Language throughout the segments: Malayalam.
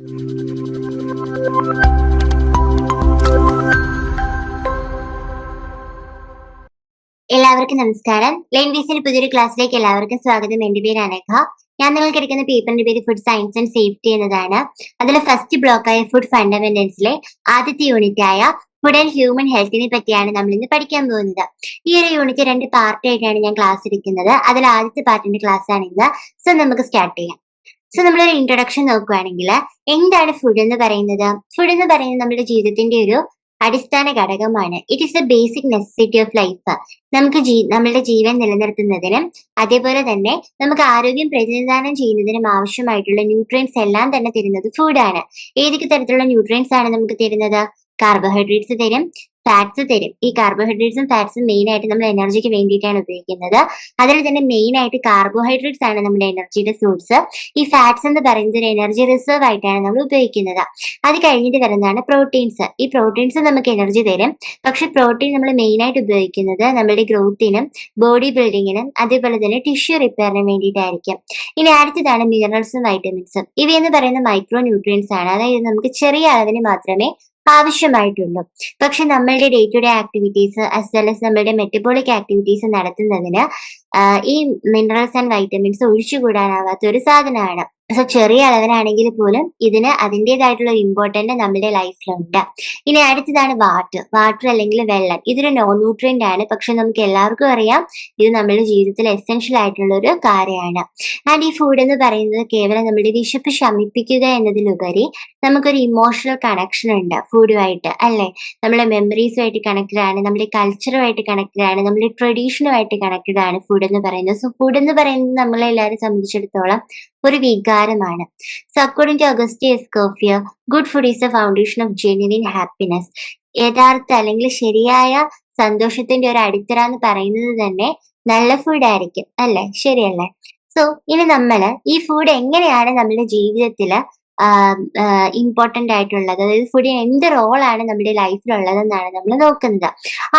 എല്ലാവർക്കും നമസ്കാരം. ലെയിൻ വീസിന്റെ പുതിയൊരു ക്ലാസ്സിലേക്ക് എല്ലാവർക്കും സ്വാഗതം. എന്റെ പേര് അനഘ. ഞാൻ നിങ്ങൾക്ക് എടുക്കുന്ന പേപ്പറിന്റെ പേര് ഫുഡ് സയൻസ് ആൻഡ് സേഫ്റ്റി എന്നതാണ്. അതിലെ ഫസ്റ്റ് ബ്ലോക്കായ ഫുഡ് ഫണ്ടമെന്റൽസിലെ ആദ്യത്തെ യൂണിറ്റ് ആയ ഫുഡ് ആൻഡ് ഹ്യൂമൻ ഹെൽത്തിനെ പറ്റിയാണ് നമ്മൾ ഇന്ന് പഠിക്കാൻ പോകുന്നത്. ഈ ഒരു യൂണിറ്റ് 2 പാർട്ടായിട്ടാണ് ഞാൻ ക്ലാസ് എടുക്കുന്നത്. അതിൽ ആദ്യത്തെ പാർട്ടിന്റെ ക്ലാസ് ആണ് ഇന്ന്. സോ നമുക്ക് സ്റ്റാർട്ട് ചെയ്യാം. സോ നമ്മളൊരു ഇൻട്രൊഡക്ഷൻ നോക്കുകയാണെങ്കിൽ എന്താണ് ഫുഡ് എന്ന് പറയുന്നത്? ഫുഡ് എന്ന് പറയുന്നത് നമ്മുടെ ജീവിതത്തിന്റെ ഒരു അടിസ്ഥാന ഘടകമാണ്. It is the basic necessity of life. നമുക്ക് നമ്മളുടെ ജീവൻ നിലനിർത്തുന്നതിനും അതേപോലെ തന്നെ നമുക്ക് ആരോഗ്യം പ്രതിനിധാനം ചെയ്യുന്നതിനും ആവശ്യമായിട്ടുള്ള ന്യൂട്രിയൻസ് എല്ലാം തന്നെ തരുന്നത് ഫുഡാണ്. ഏതൊക്കെ തരത്തിലുള്ള ന്യൂട്രിയൻസ് ആണ് നമുക്ക് തരുന്നത്? കാർബോഹൈഡ്രേറ്റ്സ് തരും, ഫാറ്റ്സ് തരും. ഈ കാർബോഹൈഡ്രേറ്റ്സും ഫാറ്റ്സും മെയിൻ ആയിട്ട് നമ്മൾ എനർജിക്ക് വേണ്ടിയിട്ടാണ് ഉപയോഗിക്കുന്നത്. അതിൽ തന്നെ മെയിൻ ആയിട്ട് കാർബോഹൈഡ്രേറ്റ്സ് ആണ് നമ്മുടെ എനർജിയുടെ സോഴ്സ്. ഈ ഫാറ്റ്സ് എന്ന് പറയുന്നത് ഒരു എനർജി റിസർവ് ആയിട്ടാണ് നമ്മൾ ഉപയോഗിക്കുന്നത്. അത് കഴിഞ്ഞിട്ട് വരുന്നതാണ് പ്രോട്ടീൻസ്. ഈ പ്രോട്ടീൻസ് നമുക്ക് എനർജി തരും. പക്ഷെ പ്രോട്ടീൻ നമ്മൾ മെയിൻ ആയിട്ട് ഉപയോഗിക്കുന്നത് നമ്മുടെ ഗ്രോത്തിനും ബോഡി ബിൽഡിങ്ങിനും അതേപോലെ തന്നെ ടിഷ്യൂ റിപ്പയറിനും വേണ്ടിയിട്ടായിരിക്കും. ഇനി അടുത്തതാണ് മിനറൽസും വൈറ്റമിൻസും. ഇവയെന്ന് പറയുന്ന മൈക്രോ ന്യൂട്രിയൻസ് ആണ്. അതായത് നമുക്ക് ചെറിയ അളവിന് മാത്രമേ ആവശ്യമായിട്ടുള്ളൂ. പക്ഷെ നമ്മളുടെ day to day activities as well as നമ്മളുടെ മെറ്റബോളിക് ആക്ടിവിറ്റീസ് നടത്തുന്നതിന് ഈ മിനറൽസ് ആൻഡ് വൈറ്റമിൻസ് ഒഴിച്ചുകൂടാനാവാത്ത ഒരു സാധനമാണ്. സോ ചെറിയ അളവിലാണെങ്കിൽ പോലും ഇതിന് അതിൻ്റെതായിട്ടുള്ള ഇമ്പോർട്ടന്റ് നമ്മുടെ ലൈഫിലുണ്ട്. ഇനി അടുത്തതാണ് വാട്ടർ. വാട്ടർ അല്ലെങ്കിൽ വെള്ളം. ഇതൊരു നോൺ ന്യൂട്രിയന്റ് ആണ്. പക്ഷെ നമുക്ക് എല്ലാവർക്കും അറിയാം ഇത് നമ്മുടെ ജീവിതത്തിൽ എസെൻഷ്യൽ ആയിട്ടുള്ള ഒരു കാര്യമാണ്. ആൻഡ് ഈ ഫുഡ് എന്ന് പറയുന്നത് കേവലം നമ്മുടെ വിശപ്പ് ശമിപ്പിക്കുക എന്നതിലുപരി നമുക്കൊരു ഇമോഷണൽ കണക്ഷൻ ഉണ്ട് ഫുഡുമായിട്ട്, അല്ലേ? നമ്മുടെ മെമ്മറീസുമായിട്ട് കണക്റ്റഡ് ആണ്, നമ്മുടെ കൾച്ചറുമായിട്ട് കണക്റ്റഡ് ആണ്, നമ്മുടെ ട്രഡീഷനുമായിട്ട് കണക്റ്റഡ് ആണ് ഫുഡ് എന്ന് പറയുന്നത്. സോ ഫുഡ് എന്ന് പറയുന്നത് നമ്മളെല്ലാവരും സംബന്ധിച്ചിടത്തോളം ഒരു വികാരമാണ്. So according to Auguste Escoffier, good food is the foundation of genuine happiness. യഥാർത്ഥ അല്ലെങ്കിൽ ശരിയായ സന്തോഷത്തിന്റെ ഒരു അടിത്തറ എന്ന് പറയുന്നത് തന്നെ നല്ല ഫുഡ് ആയിരിക്കും, അല്ലേ? ശരിയല്ലേ? സോ ഇനി നമ്മള് ഈ ഫുഡ് എങ്ങനെയാണ് നമ്മുടെ ജീവിതത്തില് ഇമ്പോർട്ടന്റ് ആയിട്ടുള്ളത്, അതായത് ഫുഡിന് എന്ത് റോളാണ് നമ്മുടെ ലൈഫിലുള്ളതെന്നാണ് നമ്മൾ നോക്കുന്നത്.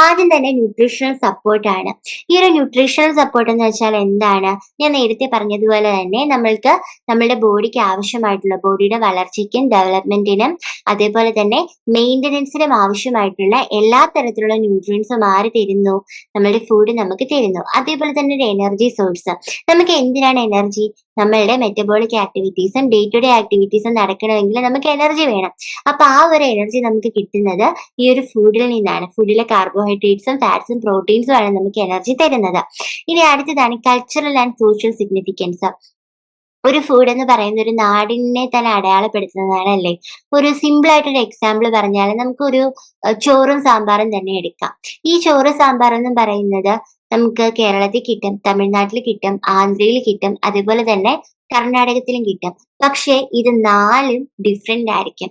ആദ്യം തന്നെ ന്യൂട്രീഷണൽ സപ്പോർട്ട് ആണ്. ഈ ഒരു ന്യൂട്രീഷണൽ സപ്പോർട്ട് എന്ന് വെച്ചാൽ എന്താണ്? ഞാൻ നേരത്തെ പറഞ്ഞതുപോലെ തന്നെ നമ്മൾക്ക് നമ്മുടെ ബോഡിക്ക് ആവശ്യമായിട്ടുള്ള ബോഡിയുടെ വളർച്ചയ്ക്കും ഡെവലപ്മെന്റിനും അതേപോലെ തന്നെ മെയിൻ്റനൻസിനും ആവശ്യമായിട്ടുള്ള എല്ലാ തരത്തിലുള്ള ന്യൂട്രിയൻസും ആര് തരുന്നു? നമ്മുടെ ഫുഡ് നമുക്ക് തരുന്നു. അതേപോലെ തന്നെ ഒരു എനർജി സോഴ്സ്. നമുക്ക് എന്തിനാണ് എനർജി? നമ്മളുടെ മെറ്റബോളിക് ആക്ടിവിറ്റീസും ഡേ ടു ഡേ ആക്ടിവിറ്റീസും നടക്കണമെങ്കിൽ നമുക്ക് എനർജി വേണം. അപ്പൊ ആ ഒരു എനർജി നമുക്ക് കിട്ടുന്നത് ഈ ഒരു ഫുഡിൽ നിന്നാണ്. ഫുഡിലെ കാർബോഹൈഡ്രേറ്റ്സും ഫാറ്റ്സും പ്രോട്ടീൻസും ആണ് നമുക്ക് എനർജി തരുന്നത്. ഇനി അടുത്തതാണ് കൾച്ചറൽ ആൻഡ് സോഷ്യൽ സിഗ്നിഫിക്കൻസ്. ഒരു ഫുഡ് എന്ന് പറയുന്ന ഒരു നാടിനെ തന്നെ അടയാളപ്പെടുത്തുന്നതാണ്, അല്ലേ? ഒരു സിമ്പിൾ ആയിട്ടൊരു എക്സാമ്പിൾ പറഞ്ഞാൽ നമുക്കൊരു ചോറും സാമ്പാറും തന്നെ എടുക്കാം. ഈ ചോറ് സാമ്പാർ എന്ന് പറയുന്നത് നമുക്ക് കേരളത്തിൽ കിട്ടും, തമിഴ്നാട്ടിൽ കിട്ടും, ആന്ധ്രയിൽ കിട്ടും, അതുപോലെ തന്നെ കർണാടകത്തിലും കിട്ടും. പക്ഷെ ഇത് 4ഉം ഡിഫറെന്റ് ആയിരിക്കും.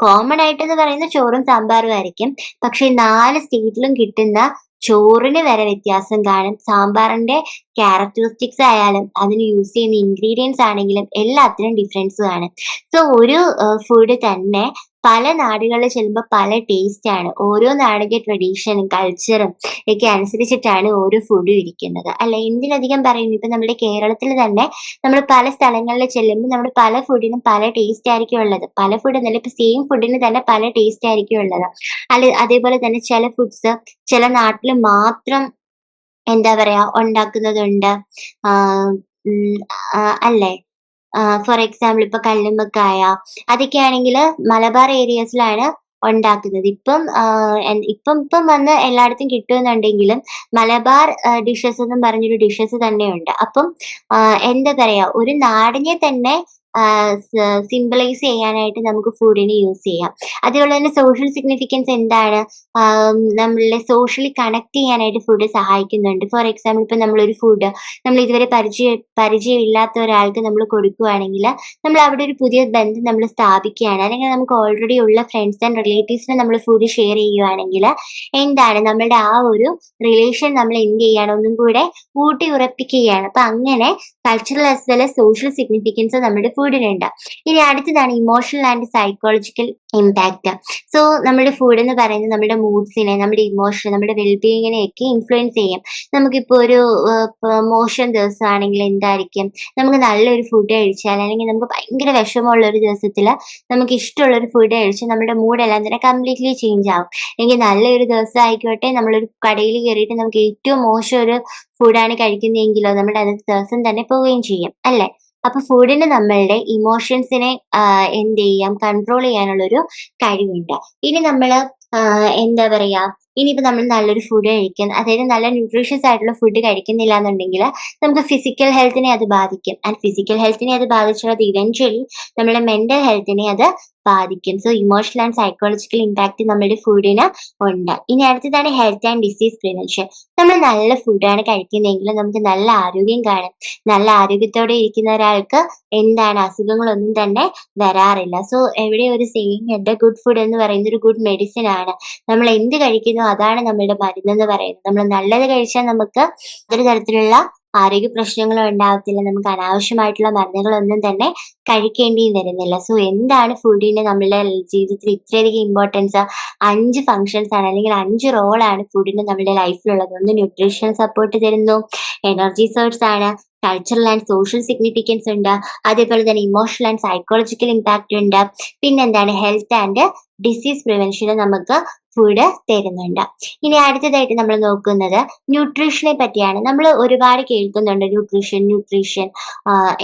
കോമൺ ആയിട്ടെന്ന് പറയുന്ന ചോറും സാമ്പാറും ആയിരിക്കും. പക്ഷെ 4 സ്റ്റേറ്റിലും കിട്ടുന്ന ചോറിന് വരെ വ്യത്യാസം കാണും. സാമ്പാറിന്റെ ക്യാരക്ടറിസ്റ്റിക്സ് ആയാലും അതിന് യൂസ് ചെയ്യുന്ന ഇൻഗ്രീഡിയൻസ് ആണെങ്കിലും എല്ലാത്തിനും ഡിഫറൻസ് കാണും. സോ ഒരു ഫുഡ് തന്നെ പല നാടുകളിൽ ചെല്ലുമ്പോൾ പല ടേസ്റ്റ് ആണ്. ഓരോ നാടിന്റെ ട്രഡീഷനും കൾച്ചറും ഒക്കെ അനുസരിച്ചിട്ടാണ് ഓരോ ഫുഡും ഇരിക്കുന്നത്, അല്ലെ? എന്തിനധികം പറയുന്നു, ഇപ്പൊ നമ്മുടെ കേരളത്തിൽ തന്നെ നമ്മൾ പല സ്ഥലങ്ങളിൽ ചെല്ലുമ്പോൾ നമ്മുടെ പല ഫുഡിനും പല ടേസ്റ്റ് ആയിരിക്കും ഉള്ളത്. പല ഫുഡ് എന്നല്ല, ഇപ്പൊ സെയിം ഫുഡിന് തന്നെ പല ടേസ്റ്റ് ആയിരിക്കും ഉള്ളത്. അതേപോലെ തന്നെ ചില ഫുഡ്സ് ചില നാട്ടിൽ മാത്രം എന്താ പറയാ ഉണ്ടാക്കുന്നതുണ്ട്. അല്ലേ? ഫോർ എക്സാമ്പിൾ ഇപ്പൊ കല്ലുമ്മക്കായ അതൊക്കെയാണെങ്കിൽ മലബാർ ഏരിയസിലാണ് ഉണ്ടാക്കുന്നത്. ഇപ്പം വന്ന് എല്ലായിടത്തും കിട്ടുമെന്നുണ്ടെങ്കിലും മലബാർ ഡിഷസ് എന്നും പറഞ്ഞൊരു ഡിഷസ് തന്നെയുണ്ട്. അപ്പം എന്താ പറയാ, ഒരു നാടിനെ തന്നെ സിംബലൈസ് ചെയ്യാനായിട്ട് നമുക്ക് ഫുഡിനെ യൂസ് ചെയ്യാം. അതേപോലെ തന്നെ സോഷ്യൽ സിഗ്നിഫിക്കൻസ് എന്താണ്? നമ്മളെ സോഷ്യലി കണക്ട് ചെയ്യാനായിട്ട് ഫുഡ് സഹായിക്കുന്നുണ്ട്. ഫോർ എക്സാമ്പിൾ ഇപ്പൊ നമ്മളൊരു ഫുഡ് നമ്മൾ ഇതുവരെ പരിചയമില്ലാത്ത ഒരാൾക്ക് നമ്മൾ കൊടുക്കുകയാണെങ്കിൽ നമ്മൾ അവിടെ ഒരു പുതിയ ബന്ധം നമ്മൾ സ്ഥാപിക്കുകയാണ്. അല്ലെങ്കിൽ നമുക്ക് ഓൾറെഡി ഉള്ള ഫ്രണ്ട്സ് ആൻഡ് റിലേറ്റീവ്സിനെ നമ്മൾ ഫുഡ് ഷെയർ ചെയ്യുകയാണെങ്കിൽ എന്താണ് നമ്മളുടെ ആ ഒരു റിലേഷൻ നമ്മൾ എന്ത് ചെയ്യാണ്, ഒന്നും കൂടെ ഊട്ടി ഉറപ്പിക്കുകയാണ്. അപ്പൊ അങ്ങനെ cultural as well as social significance നമ്മുടെ ഫുഡിനുണ്ട്. ഇനി അടുത്തതാണ് emotional and psychological impact. So നമ്മുടെ ഫുഡ് എന്ന് പറയുന്നത് നമ്മുടെ മൂഡ്സിനെ, നമ്മുടെ ഇമോഷൻ, നമ്മുടെ വെൽബീയിങ്ങിനെ ഒക്കെ ഇൻഫ്ലുവൻസ് ചെയ്യും. നമുക്കിപ്പോ ഒരു മോശം ദിവസമാണെങ്കിൽ എന്തായിരിക്കും, നമുക്ക് നല്ലൊരു ഫുഡ് കഴിച്ചാൽ അല്ലെങ്കിൽ നമുക്ക് ഭയങ്കര വിഷമമുള്ള ഒരു ദിവസത്തിൽ നമുക്ക് ഇഷ്ടമുള്ള ഒരു ഫുഡ് കഴിച്ച് നമ്മുടെ മൂഡെല്ലാം തന്നെ കംപ്ലീറ്റ്ലി ചേഞ്ച് ആവും. എങ്കിൽ നല്ലൊരു ദിവസം ആയിക്കോട്ടെ, നമ്മളൊരു കടയിൽ കയറിയിട്ട് നമുക്ക് ഏറ്റവും മോശം ഒരു ഫുഡാണ് കഴിക്കുന്നതെങ്കിലോ നമ്മുടെ അന്നത്തെ ദിവസം തന്നെ പോവുകയും ചെയ്യും അല്ലേ? അപ്പൊ ഫുഡിന് നമ്മളുടെ ഇമോഷൻസിനെ എന്ത് ചെയ്യാം, കൺട്രോൾ ചെയ്യാനുള്ളൊരു കഴിവുണ്ട്. ഇനി നമ്മള് എന്താ പറയാ, ഇനിയിപ്പോ നമ്മൾ നല്ലൊരു ഫുഡ് കഴിക്കാൻ, അതായത് നല്ല ന്യൂട്രീഷ്യസ് ആയിട്ടുള്ള ഫുഡ് കഴിക്കുന്നില്ല എന്നുണ്ടെങ്കിൽ നമുക്ക് ഫിസിക്കൽ ഹെൽത്തിനെ അത് ബാധിക്കും. ആൻഡ് ഫിസിക്കൽ ഹെൽത്തിനെ അത് ബാധിച്ചാൽ അത് ഇവൻച്വലി നമ്മുടെ മെന്റൽ ഹെൽത്തിനെ അത് ബാധിക്കും. So emotional and psychological impact നമ്മുടെ ഫുഡിന് ഉണ്ട്. ഇനി അടുത്തതാണ് ഹെൽത്ത് ആൻഡ് ഡിസീസ് പ്രിവെൻഷൻ. നമ്മൾ നല്ല ഫുഡാണ് കഴിക്കുന്നതെങ്കിൽ നമുക്ക് നല്ല ആരോഗ്യം കാണും. നല്ല ആരോഗ്യത്തോടെ ഇരിക്കുന്ന ഒരാൾക്ക് എന്താണ്, അസുഖങ്ങളൊന്നും തന്നെ വരാറില്ല. സോ എവിടെ ഒരു സെയിങ് ഉണ്ട്, ഗുഡ് ഫുഡ് എന്ന് പറയുന്നത് ഒരു ഗുഡ് മെഡിസിൻ ആണ്. നമ്മൾ എന്ത് കഴിക്കുന്നു അതാണ് നമ്മളുടെ മരുന്നെന്ന് പറയുന്നത്. നമ്മൾ നല്ലത് കഴിച്ചാൽ നമുക്ക് ഒരു തരത്തിലുള്ള ആരോഗ്യ പ്രശ്നങ്ങളും ഉണ്ടാവത്തില്ല. നമുക്ക് അനാവശ്യമായിട്ടുള്ള മരുന്നുകളൊന്നും തന്നെ കഴിക്കേണ്ടിയും വരുന്നില്ല. സോ എന്താണ് ഫുഡിന് നമ്മളുടെ ജീവിതത്തിൽ ഇത്രയധികം ഇമ്പോർട്ടൻസ്? 5 ഫങ്ഷൻസ് ആണ്, അല്ലെങ്കിൽ 5 റോളാണ് ഫുഡിന് നമ്മുടെ ലൈഫിലുള്ളത്. ഒന്ന് ന്യൂട്രീഷൻ സപ്പോർട്ട് തരുന്നു, എനർജി സോഴ്സ് ആണ്, കൾച്ചറൽ ആൻഡ് സോഷ്യൽ സിഗ്നിഫിക്കൻസ് ഉണ്ട്, അതേപോലെ തന്നെ ഇമോഷണൽ ആൻഡ് സൈക്കോളജിക്കൽ ഇമ്പാക്ട് ഉണ്ട്. പിന്നെന്താണ്, ഹെൽത്ത് ആൻഡ് ഡിസീസ് പ്രിവെൻഷന് നമുക്ക് ഫുഡ് തരുന്നുണ്ട്. ഇനി അടുത്തതായിട്ട് നമ്മൾ നോക്കുന്നത് ന്യൂട്രീഷനെ പറ്റിയാണ്. നമ്മൾ ഒരുപാട് കേൾക്കുന്നുണ്ട് ന്യൂട്രീഷൻ ന്യൂട്രീഷൻ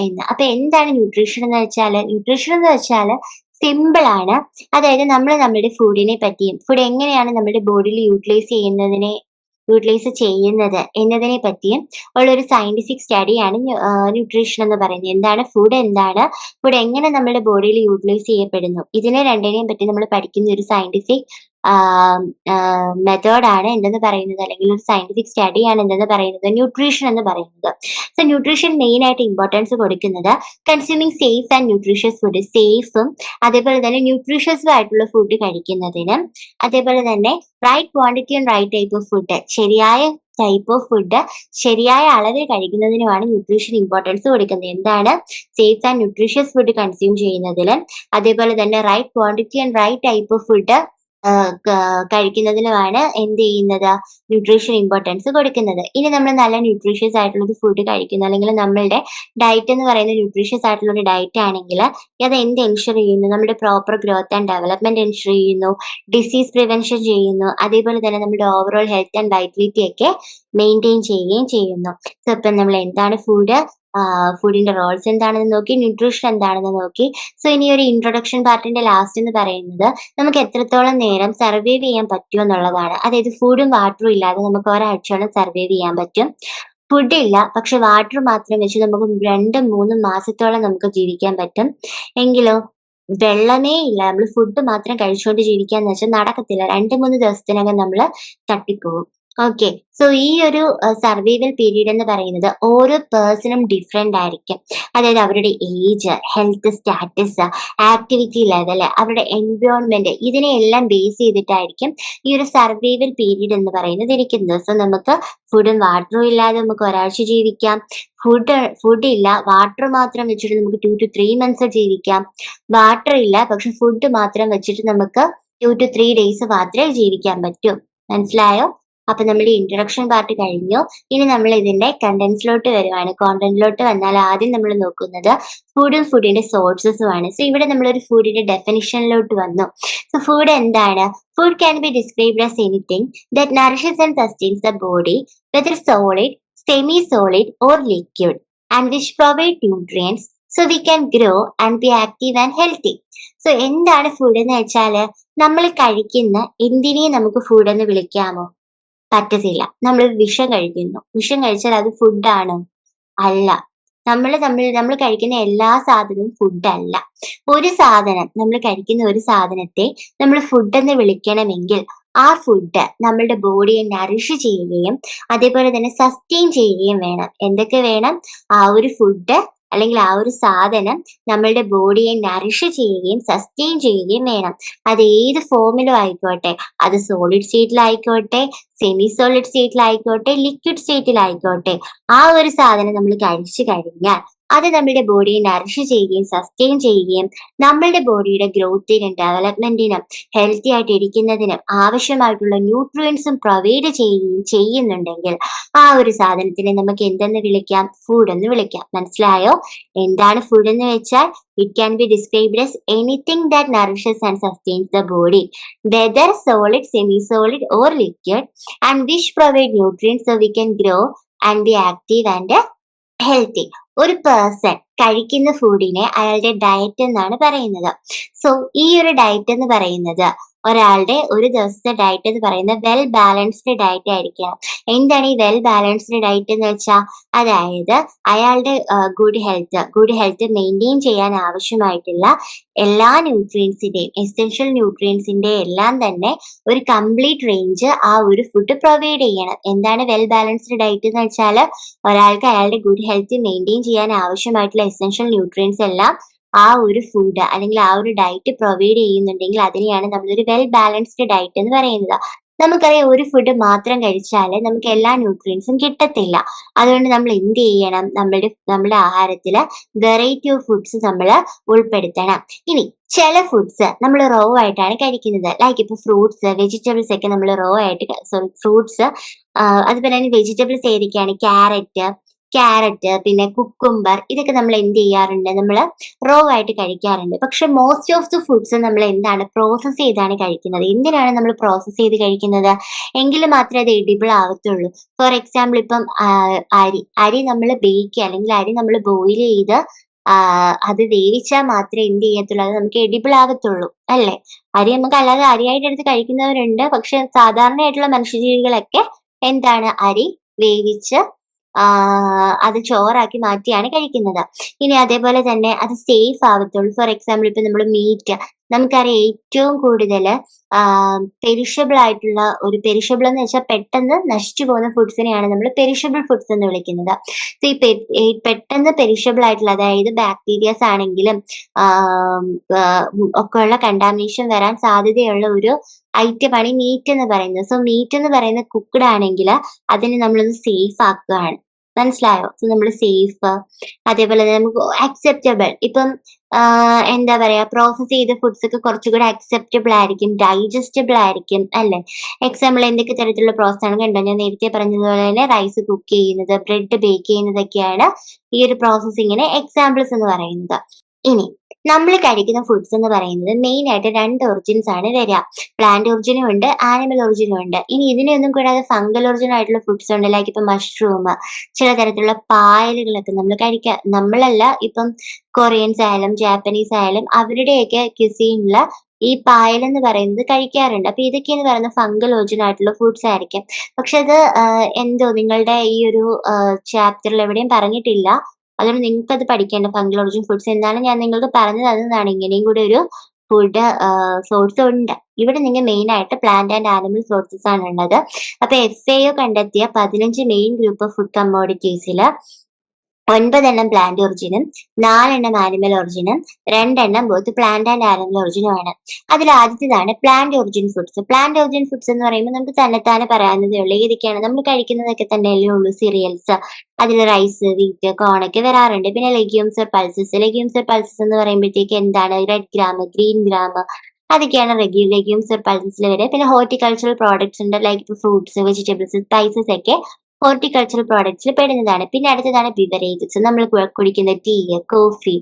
എന്ന്. അപ്പൊ എന്താണ് ന്യൂട്രീഷൻ എന്ന് വെച്ചാൽ? ന്യൂട്രീഷൻ എന്ന് വെച്ചാൽ സിമ്പിൾ ആണ്. അതായത് നമ്മൾ നമ്മുടെ ഫുഡിനെ പറ്റിയും ഫുഡ് എങ്ങനെയാണ് നമ്മുടെ ബോഡിയിൽ യൂട്ടിലൈസ് ചെയ്യുന്നത് എന്നതിനെ പറ്റിയും ഉള്ള ഒരു സയന്റിഫിക് സ്റ്റഡിയാണ് ന്യൂട്രീഷൻ എന്ന് പറയുന്നത്. എന്താണ് ഫുഡ്, എന്താണ് ഫുഡ്, എങ്ങനെ നമ്മുടെ ബോഡിയിൽ യൂട്ടിലൈസ് ചെയ്യപ്പെടുന്നു, ഇതിനെ രണ്ടിനെയും പറ്റി നമ്മൾ പഠിക്കുന്ന ഒരു സയന്റിഫിക് മെത്തേഡാണ് എന്തെന്ന് പറയുന്നത്, അല്ലെങ്കിൽ ഒരു സയന്റിഫിക് സ്റ്റഡിയാണ് എന്തെന്ന് പറയുന്നത് ന്യൂട്രീഷൻ എന്ന് പറയുന്നത്. സോ ന്യൂട്രീഷൻ മെയിൻ ആയിട്ട് ഇമ്പോർട്ടൻസ് കൊടുക്കുന്നത് consuming safe and nutritious food, സേഫും അതേപോലെ തന്നെ ന്യൂട്രീഷ്യസും ആയിട്ടുള്ള ഫുഡ് കഴിക്കുന്നതിനും, അതേപോലെ തന്നെ right quantity and right type of food, ശരിയായ ടൈപ്പ് ഓഫ് ഫുഡ് ശരിയായ അളവിൽ കഴിക്കുന്നതിനുമാണ് ന്യൂട്രീഷൻ ഇമ്പോർട്ടൻസ് കൊടുക്കുന്നത്. എന്താണ്, safe and nutritious food consume ചെയ്യുന്നതിലും അതേപോലെ തന്നെ right quantity and right type of food കഴിക്കുന്നതിനുമാണ് എന്ത് ചെയ്യുന്നത്, ന്യൂട്രീഷൻ ഇമ്പോർട്ടൻസ് കൊടുക്കുന്നത്. ഇനി നമ്മൾ നല്ല ന്യൂട്രീഷ്യസ് ആയിട്ടുള്ള ഒരു ഫുഡ് കഴിക്കുന്നു, അല്ലെങ്കിൽ നമ്മളുടെ ഡയറ്റ് എന്ന് പറയുന്ന ന്യൂട്രീഷ്യസ് ആയിട്ടുള്ള ഒരു ഡയറ്റ് ആണെങ്കിൽ അത് എന്ത് എൻഷുർ ചെയ്യുന്നു, നമ്മുടെ proper growth and development ensure ചെയ്യുന്നു, ഡിസീസ് പ്രിവെൻഷൻ ചെയ്യുന്നു, അതേപോലെ തന്നെ നമ്മുടെ ഓവറോൾ ഹെൽത്ത് ആൻഡ് വൈറ്റലിറ്റി ഒക്കെ മെയിൻറ്റെയിൻ ചെയ്യുകയും ചെയ്യുന്നു. സോ ഇപ്പം നമ്മൾ എന്താണ് ഫുഡിന്റെ റോൾസ് എന്താണെന്ന് നോക്കി, ന്യൂട്രീഷൻ എന്താണെന്ന് നോക്കി. സോ ഇനി ഒരു ഇൻട്രൊഡക്ഷൻ പാർട്ടിന്റെ ലാസ്റ്റ് എന്ന് പറയുന്നത് നമുക്ക് എത്രത്തോളം നേരം സർവൈവ് ചെയ്യാൻ പറ്റും എന്നുള്ളതാണ്. അതായത് ഫുഡും വാട്ടറും ഇല്ലാതെ നമുക്ക് ഒരാഴ്ചയോളം സർവൈവ് ചെയ്യാൻ പറ്റും. ഫുഡ് ഇല്ല പക്ഷെ വാട്ടർ മാത്രം വെച്ച് നമുക്ക് 2-3 മാസത്തോളം നമുക്ക് ജീവിക്കാൻ പറ്റും. എങ്കിലോ വെള്ളമേ ഇല്ല, നമ്മൾ ഫുഡ് മാത്രം കഴിച്ചുകൊണ്ട് ജീവിക്കാന്ന് വെച്ചാൽ നടക്കത്തില്ല. 2-3 ദിവസത്തിനകം നമ്മൾ തട്ടിപ്പോകും. ഓക്കെ, സോ ഈ ഒരു സർവൈവൽ പീരീഡ് എന്ന് പറയുന്നത് ഓരോ പേഴ്സണും ഡിഫറെന്റ് ആയിരിക്കും. അതായത് അവരുടെ age, health status, activity level, അവരുടെ എൻവയോൺമെന്റ്, ഇതിനെയെല്ലാം ബേസ് ചെയ്തിട്ടായിരിക്കും ഈ ഒരു സർവൈവൽ പീരീഡ് എന്ന് പറയുന്നത് ഇരിക്കുന്നത്. സോ നമുക്ക് ഫുഡും വാട്ടറും ഇല്ലാതെ നമുക്ക് ഒരാഴ്ച ജീവിക്കാം. ഫുഡ് ഇല്ല, വാട്ടർ മാത്രം വെച്ചിട്ട് നമുക്ക് 2 to 3 months ജീവിക്കാം. വാട്ടർ ഇല്ല പക്ഷെ ഫുഡ് മാത്രം വെച്ചിട്ട് നമുക്ക് 2 to 3 days മാത്രമേ ജീവിക്കാൻ പറ്റൂ. മനസ്സിലായോ? അപ്പൊ നമ്മുടെ ഇൻട്രൊഡക്ഷൻ പാർട്ട് കഴിഞ്ഞു. ഇനി നമ്മൾ ഇതിന്റെ കണ്ടന്റ്സിലോട്ട് വരുവാണ്. കോണ്ടന്റിലോട്ട് വന്നാൽ ആദ്യം നമ്മൾ നോക്കുന്നത് ഫുഡും ഫുഡിന്റെ സോഴ്സസും ആണ്. സോ ഇവിടെ നമ്മളൊരു ഫുഡിന്റെ ഡെഫിനിഷനിലോട്ട് വന്നു. സോ ഫുഡ് എന്താണ്? Food can be described as anything that nourishes and sustains the body, whether solid, semi solid or liquid, and which provide nutrients so we can grow and B active and healthy. So എന്താണ് ഫുഡ് എന്ന് വെച്ചാല്, നമ്മൾ കഴിക്കുന്ന എന്തിനേയും നമുക്ക് ഫുഡ് എന്ന് വിളിക്കാമോ? പറ്റത്തില്ല. നമ്മൾ വിഷം കഴിക്കുന്നു, വിഷം കഴിച്ചാൽ അത് ഫുഡാണോ? അല്ല. നമ്മൾ കഴിക്കുന്ന എല്ലാ സാധനവും ഫുഡല്ല. ഒരു സാധനം, നമ്മൾ കഴിക്കുന്ന ഒരു സാധനത്തെ നമ്മൾ ഫുഡ് എന്ന് വിളിക്കണമെങ്കിൽ ആ ഫുഡ് നമ്മളുടെ ബോഡിയെ നറിഷ് ചെയ്യുകയും അതേപോലെ തന്നെ സസ്റ്റെയിൻ ചെയ്യുകയും വേണം. എന്തൊക്കെ വേണം? ആ ഒരു ഫുഡ് അല്ലെങ്കിൽ ആ ഒരു സാധനം നമ്മളുടെ ബോഡിയെ നറിഷ് ചെയ്യുകയും സസ്റ്റെയിൻ ചെയ്യുകയും വേണം. അത് ഏത് ഫോമിലും ആയിക്കോട്ടെ, അത് സോളിഡ് സ്റ്റേറ്റിലായിക്കോട്ടെ, സെമി സോളിഡ് സ്റ്റേറ്റിലായിക്കോട്ടെ, ലിക്വിഡ് സ്റ്റേറ്റിലായിക്കോട്ടെ, ആ ഒരു സാധനം നമ്മൾ കഴിച്ചു കഴിഞ്ഞാൽ അത് നമ്മുടെ ബോഡിയെ നറിഷ് ചെയ്യുകയും സസ്റ്റെയിൻ ചെയ്യുകയും നമ്മളുടെ ബോഡിയുടെ ഗ്രോത്തിനും ഡെവലപ്മെന്റിനും ഹെൽത്തി ആയിട്ട് ഇരിക്കുന്നതിനും ആവശ്യമായിട്ടുള്ള ന്യൂട്രിയൻസും പ്രൊവൈഡ് ചെയ്യുകയും ചെയ്യുന്നുണ്ടെങ്കിൽ ആ ഒരു സാധനത്തിനെ നമുക്ക് എന്തെന്ന് വിളിക്കാം? ഫുഡ് എന്ന് വിളിക്കാം. മനസ്സിലായോ? എന്താണ് ഫുഡ് എന്ന് വെച്ചാൽ it can be described as anything that nourishes and sustains the body, whether solid, semi-solid or liquid, and which provide nutrients so we can grow and be active and healthy. ഒരു പേഴ്സൺ കഴിക്കുന്ന ഫുഡിനെ അയാളുടെ ഡയറ്റ് എന്നാണ് പറയുന്നത്. സോ ഈ ഒരു ഡയറ്റ് എന്ന് പറയുന്നത് ഒരാളുടെ ഒരു ദിവസത്തെ ഡയറ്റ് എന്ന് പറയുന്നത് വെൽ ബാലൻസ്ഡ് ഡയറ്റ് ആയിരിക്കണം. എന്താണ് ഈ വെൽ ബാലൻസ്ഡ് ഡയറ്റ് എന്ന് വെച്ചാൽ? അതായത് അയാളുടെ ഗുഡ് ഹെൽത്ത് മെയിൻറ്റെയിൻ ചെയ്യാൻ ആവശ്യമായിട്ടുള്ള എല്ലാ ന്യൂട്രിയൻസിന്റെയും എസെൻഷ്യൽ ന്യൂട്രിയൻസിന്റെ എല്ലാം തന്നെ ഒരു കംപ്ലീറ്റ് റേഞ്ച് ആ ഒരു ഫുഡ് പ്രൊവൈഡ് ചെയ്യണം. എന്താണ് വെൽ ബാലൻസ്ഡ് ഡയറ്റ് എന്ന് വെച്ചാൽ? ഒരാൾക്ക് അയാളുടെ ഗുഡ് ഹെൽത്ത് മെയിൻറ്റെയിൻ ചെയ്യാൻ ആവശ്യമായിട്ടുള്ള എസെൻഷ്യൽ ന്യൂട്രിയൻസ് എല്ലാം ആ ഒരു ഫുഡ് അല്ലെങ്കിൽ ആ ഒരു ഡയറ്റ് പ്രൊവൈഡ് ചെയ്യുന്നുണ്ടെങ്കിൽ അതിനെയാണ് നമ്മളൊരു വെൽ ബാലൻസ്ഡ് ഡയറ്റ് എന്ന് പറയുന്നത്. നമുക്കറിയാം ഒരു ഫുഡ് മാത്രം കഴിച്ചാൽ നമുക്ക് എല്ലാ ന്യൂട്രിയൻസും കിട്ടത്തില്ല. അതുകൊണ്ട് നമ്മൾ എന്ത് ചെയ്യണം? നമ്മുടെ ആഹാരത്തിൽ വെറൈറ്റി ഓഫ് ഫുഡ്സ് നമ്മൾ ഉൾപ്പെടുത്തണം. ഇനി ചില ഫുഡ്സ് നമ്മൾ റോ ആയിട്ടാണ് കഴിക്കുന്നത്. ലൈക്ക് ഇപ്പൊ ഫ്രൂട്ട്സ്, വെജിറ്റബിൾസ് ഒക്കെ നമ്മൾ റോ ആയിട്ട് ഫ്രൂട്ട്സ് അതുപോലെ തന്നെ വെജിറ്റബിൾസ് ഏതൊക്കെയാണ്? ക്യാരറ്റ് പിന്നെ കുക്കുംബർ ഇതൊക്കെ നമ്മൾ എന്ത് ചെയ്യാറുണ്ട്? നമ്മൾ റോ ആയിട്ട് കഴിക്കാറുണ്ട്. പക്ഷെ മോസ്റ്റ് ഓഫ് ദി ഫുഡ്സ് നമ്മൾ എന്താണ്? പ്രോസസ് ചെയ്താണ് കഴിക്കുന്നത്. എന്തിനാണ് നമ്മൾ പ്രോസസ് ചെയ്ത് കഴിക്കുന്നത്? എങ്കിൽ മാത്രമേ അത് എഡിബിൾ ആവത്തുള്ളൂ. ഫോർ എക്സാമ്പിൾ ഇപ്പം അരി നമ്മൾ അല്ലെങ്കിൽ അരി നമ്മൾ ബോയിൽ ചെയ്ത് അത് വേവിച്ചാൽ മാത്രമേ എന്ത് ചെയ്യത്തുള്ളൂ? അത് നമുക്ക് എഡിബിൾ ആവത്തുള്ളൂ അല്ലേ? അരി നമുക്ക് അല്ലാതെ അരിയായിട്ട് എടുത്ത് കഴിക്കുന്നവരുണ്ട്. പക്ഷെ സാധാരണയായിട്ടുള്ള മനുഷ്യജീവികളൊക്കെ എന്താണ്? അരി വേവിച്ച് അത് ചോറാക്കി മാറ്റിയാണ് കഴിക്കുന്നത്. ഇനി അതേപോലെ തന്നെ അത് സേഫ് ആവത്തുള്ളൂ. ഫോർ എക്സാമ്പിൾ ഇപ്പൊ നമ്മൾ മീറ്റ് നമുക്കറിയാം ഏറ്റവും കൂടുതൽ പെരിഷബിൾ ആയിട്ടുള്ള പെരിഷബിൾ എന്ന് വെച്ചാൽ പെട്ടെന്ന് നശിച്ചു പോകുന്ന ഫുഡ്സിനെയാണ് നമ്മൾ പെരിഷബിൾ ഫുഡ്സ് എന്ന് വിളിക്കുന്നത്. സോ ഈ പെട്ടെന്ന് പെരിഷബിൾ ആയിട്ടുള്ള അതായത് ബാക്ടീരിയസ് ആണെങ്കിലും ഒക്കെയുള്ള കണ്ടാമിനേഷൻ വരാൻ സാധ്യതയുള്ള ഒരു ഐറ്റമാണ് ഈ മീറ്റ് എന്ന് പറയുന്നത്. സോ മീറ്റ് എന്ന് പറയുന്നത് കുക്ക്ഡ് ആണെങ്കിൽ അതിനെ നമ്മളൊന്ന് സേഫ് ആക്കുകയാണ്. മനസ്സിലായോ? സോ നമ്മൾ സേഫ് അതേപോലെ തന്നെ നമുക്ക് അക്സെപ്റ്റബിൾ ഇപ്പം എന്താ പറയാ പ്രോസസ് ചെയ്ത ഫുഡ്സ് ഒക്കെ കുറച്ചുകൂടെ അക്സെപ്റ്റബിൾ ആയിരിക്കും, ഡൈജസ്റ്റബിൾ ആയിരിക്കും അല്ലെ? എക്സാമ്പിൾ എന്തൊക്കെ തരത്തിലുള്ള പ്രോസസ് ആണ് കണ്ടോ? ഞാൻ നേരത്തെ പറഞ്ഞതുപോലെ തന്നെ റൈസ് കുക്ക് ചെയ്യുന്നത്, ബ്രെഡ് ബേക്ക് ചെയ്യുന്നതൊക്കെയാണ് ഈ ഒരു പ്രോസസ്സിങ്ങിന് എക്സാമ്പിൾസ് എന്ന് പറയുന്നത്. ഇനി നമ്മൾ കഴിക്കുന്ന ഫുഡ്സ് എന്ന് പറയുന്നത് മെയിൻ ആയിട്ട് 2 ഒറിജിൻസ് ആണ് വരിക. പ്ലാന്റ് ഒറിജിനും ഉണ്ട്, ആനിമൽ ഒറിജിനും ഉണ്ട്. ഇനി ഇതിനെയൊന്നും കൂടാതെ ഫംഗൽ ഒറിജിൻ ആയിട്ടുള്ള ഫുഡ്സ് ഉണ്ട്. ലൈക്ക് ഇപ്പൊ മഷ്റൂം, ചില തരത്തിലുള്ള പായലുകളൊക്കെ നമ്മളല്ല ഇപ്പം കൊറിയൻസ് ആയാലും ജാപ്പനീസ് ആയാലും അവരുടെയൊക്കെ ക്യുസീനിൽ ഈ പായൽ എന്ന് പറയുന്നത് കഴിക്കാറുണ്ട്. അപ്പൊ ഇതൊക്കെ എന്ന് പറയുന്നത് ഫംഗൽ ഒറിജിൻ ആയിട്ടുള്ള ഫുഡ്സ് ആയിരിക്കും. പക്ഷെ അത് എന്തോ നിങ്ങളുടെ ഈ ഒരു ചാപ്റ്ററിൽ എവിടെയും പറഞ്ഞിട്ടില്ല. അതുകൊണ്ട് നിങ്ങൾക്ക് അത് പഠിക്കേണ്ട ഫംഗൽ ഒറിജിൻ ഫുഡ്സ്. എന്നാണ് ഞാൻ നിങ്ങൾക്ക് പറഞ്ഞു തന്നതാണ്. ഇങ്ങനെയും കൂടെ ഒരു ഫുഡ് സോഴ്സ് ഉണ്ട്. ഇവിടെ നിങ്ങൾ മെയിൻ ആയിട്ട് പ്ലാന്റ് ആൻഡ് ആനിമൽ സോഴ്സസ് ആണ് ഉള്ളത്. അപ്പൊ FAO കണ്ടെത്തിയ 15 മെയിൻ ഗ്രൂപ്പ് ഓഫ് ഫുഡ് കമ്മോഡിറ്റീസിൽ 9 പ്ലാന്റ് ഒറിജിനും 4 ആനിമൽ ഒറിജിനും 2 ബോത്ത് പ്ലാന്റ് ആൻഡ് ആനിമൽ ഒറിജിനും ആണ്. അതിൽ ആദ്യത്തേതാണ് plant origin foods. Plant origin foods എന്ന് പറയുമ്പോൾ നമുക്ക് തന്നെത്താനെ പറയാവുന്നതേ ഉള്ളൂ. ഏതൊക്കെയാണ് നമ്മൾ കഴിക്കുന്നതൊക്കെ തന്നെയല്ലേ ഉള്ളൂ? സീരിയൽസ്, അതിൽ റൈസ്, വീറ്റ്, കോൺ ഒക്കെ വരാറുണ്ട്. പിന്നെ ലെഗ്യൂംസ് ഓർ പൾസസ് എന്ന് പറയുമ്പോഴത്തേക്ക് എന്താണ്? റെഡ് ഗ്രാം, ഗ്രീൻ ഗ്രാം അതൊക്കെയാണ് ലെഗ്യൂംസ് ഓർ പൾസസിൽ വരിക. പിന്നെ ഹോർട്ടിക്കൾച്ചറൽ പ്രോഡക്ട്സ് ഉണ്ട്. ലൈക്ക് ഇപ്പൊ ഫ്രൂട്ട്സ്, വെജിറ്റബിൾസ്, സ്പൈസസ് ഒക്കെ ഹോർട്ടിക്കൾച്ചറൽ പ്രോഡക്ട്സിൽ പെടുന്നതാണ്. പിന്നെ അടുത്തതാണ് ബിവറേജസ്. നമ്മൾ കുടിക്കുന്ന ടീ, കോഫി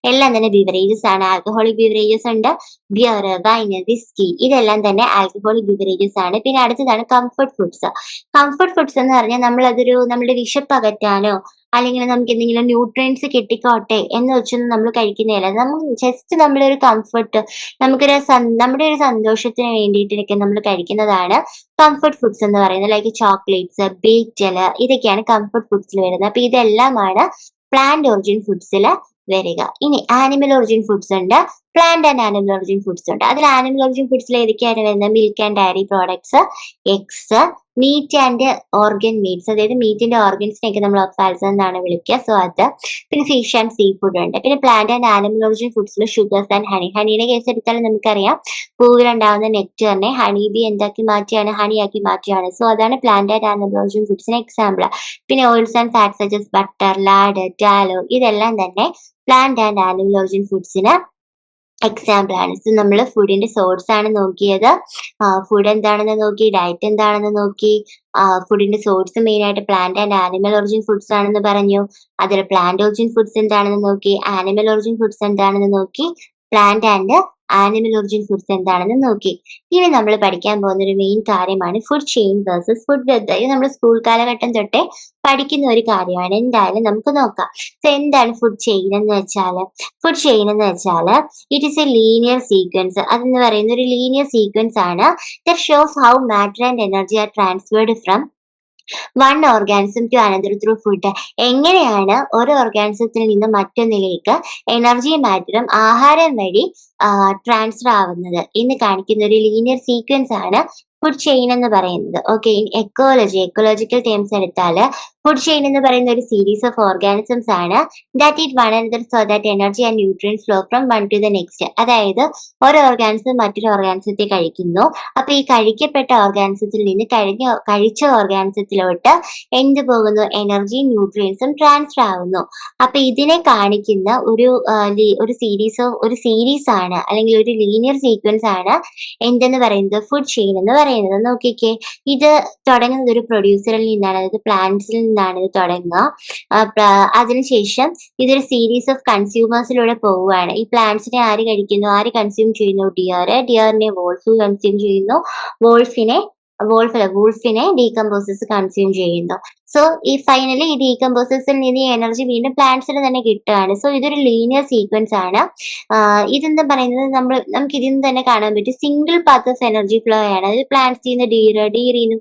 എല്ലാം തന്നെ ബിവറേജസ് ആണ്. ആൽക്കഹോളിക് ബിവറേജസ് ഉണ്ട്. ബിയർ, വൈൻ, വിസ്കി ഇതെല്ലാം തന്നെ ആൽക്കഹോളിക് ബിവറേജസ് ആണ്. പിന്നെ അടുത്തതാണ് കംഫർട്ട് ഫുഡ്സ്. കംഫർട്ട് ഫുഡ്സ് എന്ന് പറഞ്ഞാൽ നമ്മുടെ വിശപ്പ് അകറ്റാനോ അല്ലെങ്കിൽ നമുക്ക് എന്തെങ്കിലും ന്യൂട്രിയൻസ് കിട്ടിക്കോട്ടെ എന്ന് വെച്ചൊന്നും നമ്മൾ കഴിക്കുന്നതല്ല. നമുക്ക് ജസ്റ്റ് നമ്മളൊരു കംഫർട്ട് നമ്മുടെ ഒരു സന്തോഷത്തിന് വേണ്ടിയിട്ടൊക്കെ നമ്മൾ കഴിക്കുന്നതാണ് കംഫർട്ട് ഫുഡ്സ് എന്ന് പറയുന്നത്. ലൈക്ക് ചോക്ലേറ്റ്സ്, ബേക്കൽ ഇതൊക്കെയാണ് കംഫർട്ട് ഫുഡ്സിൽ വരുന്നത്. അപ്പൊ ഇതെല്ലാമാണ് പ്ലാന്റ് ഒറിജിൻ ഫുഡ്സിൽ വരിക. ഇനി ആനിമൽ ഒറിജിൻ ഫുഡ്സ് ഉണ്ട്. Plant and animal origin foods ഉണ്ട്. അതിൽ ആനിമൽ ഒറിജിൻ ഫുഡ്സിൽ ഏതൊക്കെയാണ് വരുന്നത്? Milk and dairy products, eggs, meat and organ meats, അതായത് മീറ്റിന്റെ ഓർഗൻസിനെയൊക്കെ നമ്മൾ ഒഫാൽസ് എന്നാണ് വിളിക്കുക. സോ അത്, പിന്നെ ഫിഷ് ആൻഡ് സീ ഫുഡ് ഉണ്ട്. പിന്നെ പ്ലാന്റ് ആൻഡ് ആനിമൽ ഒറിജിൻ ഫുഡ്സിൽ ഷുഗേഴ്സ് ആൻഡ് ഹണി. ഹണിയുടെ കേസ് എടുത്താൽ നമുക്കറിയാം, പൂവിലുണ്ടാവുന്ന നെക്ടറിനെ ഹണി ബി എന്താക്കി മാറ്റിയാണ്? ഹണിയാക്കി മാറ്റിയാണ്. സോ അതാണ് പ്ലാന്റ് ആൻഡ് ആനിമൽ ഒറിജിൻ ഫുഡ്സിന് എക്സാമ്പിൾ. പിന്നെ oils and fats such butter, lard, tallow, ഇതെല്ലാം തന്നെ പ്ലാന്റ് ആൻഡ് ആനിമൽ ഒറിജിൻ ഫുഡ്സിന് എക്സാമ്പിൾ ആണ്. സോ നമ്മൾ ഫുഡിന്റെ സോഴ്സ് ആണ് നോക്കിയത്. ഫുഡ് എന്താണെന്ന് നോക്കി, ഡയറ്റ് എന്താണെന്ന് നോക്കി, ഫുഡിന്റെ സോഴ്സ് മെയിൻ ആയിട്ട് plant and animal origin foods ആണെന്ന് പറഞ്ഞു. അതിൽ പ്ലാന്റ് ഒറിജിൻ ഫുഡ്സ് എന്താണെന്ന് നോക്കി, ആനിമൽ ഒറിജിൻ ഫുഡ്സ് എന്താണെന്ന് നോക്കി, plant and animal origin foods എന്താണെന്ന് നോക്കി. ഇനി നമ്മൾ പഠിക്കാൻ പോകുന്ന ഒരു മെയിൻ കാര്യമാണ് food chain versus food web. ഇത് നമ്മൾ സ്കൂൾ കാലഘട്ടം തൊട്ടേ പഠിക്കുന്ന ഒരു കാര്യമാണ്. എന്തായാലും നമുക്ക് നോക്കാം. സോ എന്താണ് ഫുഡ് ചെയിൻ എന്ന് വെച്ചാല്? ഫുഡ് ചെയിൻ എന്ന് വെച്ചാല് it is a linear sequence. അതെന്ന് പറയുന്ന ഒരു ലീനിയർ സീക്വൻസ് ആണ് that shows how matter and energy are transferred from one organism to another through food. എങ്ങനെയാണ് ഒരു ഓർഗാനിസത്തിൽ നിന്ന് മറ്റൊന്നിലേക്ക് എനർജിയും മാറ്ററും ആഹാരം വഴി ട്രാൻസ്ഫർ ആവുന്നത് എന്ന് കാണിക്കുന്ന ഒരു ലീനിയർ സീക്വൻസ് ആണ് ഫുഡ് ചെയിൻ എന്ന് പറയുന്നത്. ഓക്കെ, ഇൻ എക്കോളജിക്കൽ ടേംസ് എടുത്താല് ഫുഡ് ചെയിൻ എന്ന് പറയുന്ന ഒരു സീരീസ് ഓഫ് ഓർഗാനിസംസ് ആണ് that eat one another so that energy and nutrients flow from one two the next. അതായത് ഒരു ഓർഗാനിസം മറ്റൊരു ഓർഗാനിസത്തെ കഴിക്കുന്നു. അപ്പൊ ഈ കഴിക്കപ്പെട്ട ഓർഗാനിസത്തിൽ നിന്ന് കഴിച്ച ഓർഗാനിസത്തിലോട്ട് എന്ത് പോകുന്നു? എനർജിയും ന്യൂട്രിയൻസും ട്രാൻസ്ഫർ ആവുന്നു. അപ്പൊ ഇതിനെ കാണിക്കുന്ന ഒരു സീരീസ് ആണ്, അല്ലെങ്കിൽ ഒരു ലീനിയർ സീക്വൻസ് ആണ് എന്തെന്ന് പറയുന്നത്? ഫുഡ് ചെയിൻ എന്ന് പറയുന്നത്. നോക്കിക്കേ, ഇത് തുടങ്ങുന്നത് ഒരു പ്രൊഡ്യൂസറിൽ നിന്നാണ്, അതായത് പ്ലാന്റ്സിൽ നിന്നാണ് ഇത് തുടങ്ങുക. അതിനുശേഷം ഇതൊരു സീരീസ് ഓഫ് കൺസ്യൂമേഴ്സിലൂടെ പോവുകയാണ്. ഈ പ്ലാന്റ്സിനെ ആര് കഴിക്കുന്നു? ആര് കൺസ്യൂം ചെയ്യുന്നു? ഡിയറിനെ വോൾഫ് കൺസ്യൂം ചെയ്യുന്നു. വൂൾഫിനെ ഡീകമ്പോസേഴ്സ് കൺസ്യൂം ചെയ്യുന്നു. സോ ഈ ഫൈനലി ഈ ഡീകമ്പോസേഴ്സിൽ നിന്ന് ഈ എനർജി വീണ്ടും പ്ലാന്റ്സിന് തന്നെ കിട്ടുകയാണ്. സോ ഇതൊരു ലീനിയർ സീക്വൻസ് ആണ്. ഇതെന്താ പറയുന്നത്? നമുക്ക് ഇതിൽ നിന്ന് തന്നെ കാണാൻ പറ്റും single path of energy flow ആണ്. അതായത് പ്ലാന്റ്സിൽ നിന്ന് ഡീറിൽ നിന്ന്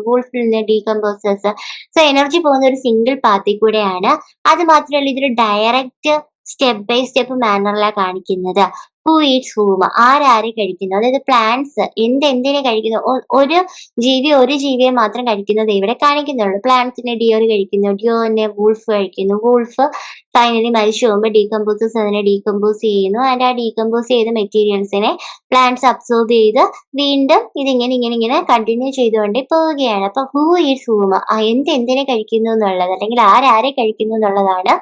വൂൾഫിൽ നിന്ന് ഡീകമ്പോസേഴ്സ്. സോ എനർജി പോകുന്ന ഒരു സിംഗിൾ പാത്തിൽ കൂടെയാണ്. അത് മാത്രമല്ല, ഇതൊരു ഡയറക്റ്റ് സ്റ്റെപ്പ് ബൈ സ്റ്റെപ്പ് മാനറിലാണ് കാണിക്കുന്നത്. ഹൂ ഈറ്റ്സ് ഹൂം, ആരാരെ കഴിക്കുന്നു, അതായത് പ്ലാന്റ്സ് എന്തിനെ കഴിക്കുന്നു. ഒരു ജീവിയെ മാത്രം കഴിക്കുന്നത് ഇവിടെ കാണിക്കുന്നുള്ളൂ. പ്ലാന്റ്സിനെ ഡിയർ കഴിക്കുന്നു, ഡിയോറിനെ വൂൾഫ് കഴിക്കുന്നു. വൂൾഫ് ഫൈനലി മരിച്ചു പോകുമ്പോൾ ഡീകമ്പോസേഴ്സ് അതിനെ ഡീകമ്പോസ് ചെയ്യുന്നു. ആൻഡ് ആ ഡീകമ്പോസ് ചെയ്ത മെറ്റീരിയൽസിനെ പ്ലാന്റ്സ് അബ്സോർബ് ചെയ്ത് വീണ്ടും ഇങ്ങനെ കണ്ടിന്യൂ ചെയ്തുകൊണ്ട് പോവുകയാണ്. അപ്പൊ ഹൂ ഈറ്റ്സ് ഹൂം, എന്തിനെ കഴിക്കുന്നു എന്നുള്ളത്, അല്ലെങ്കിൽ ആരാരെ കഴിക്കുന്നു എന്നുള്ളതാണ്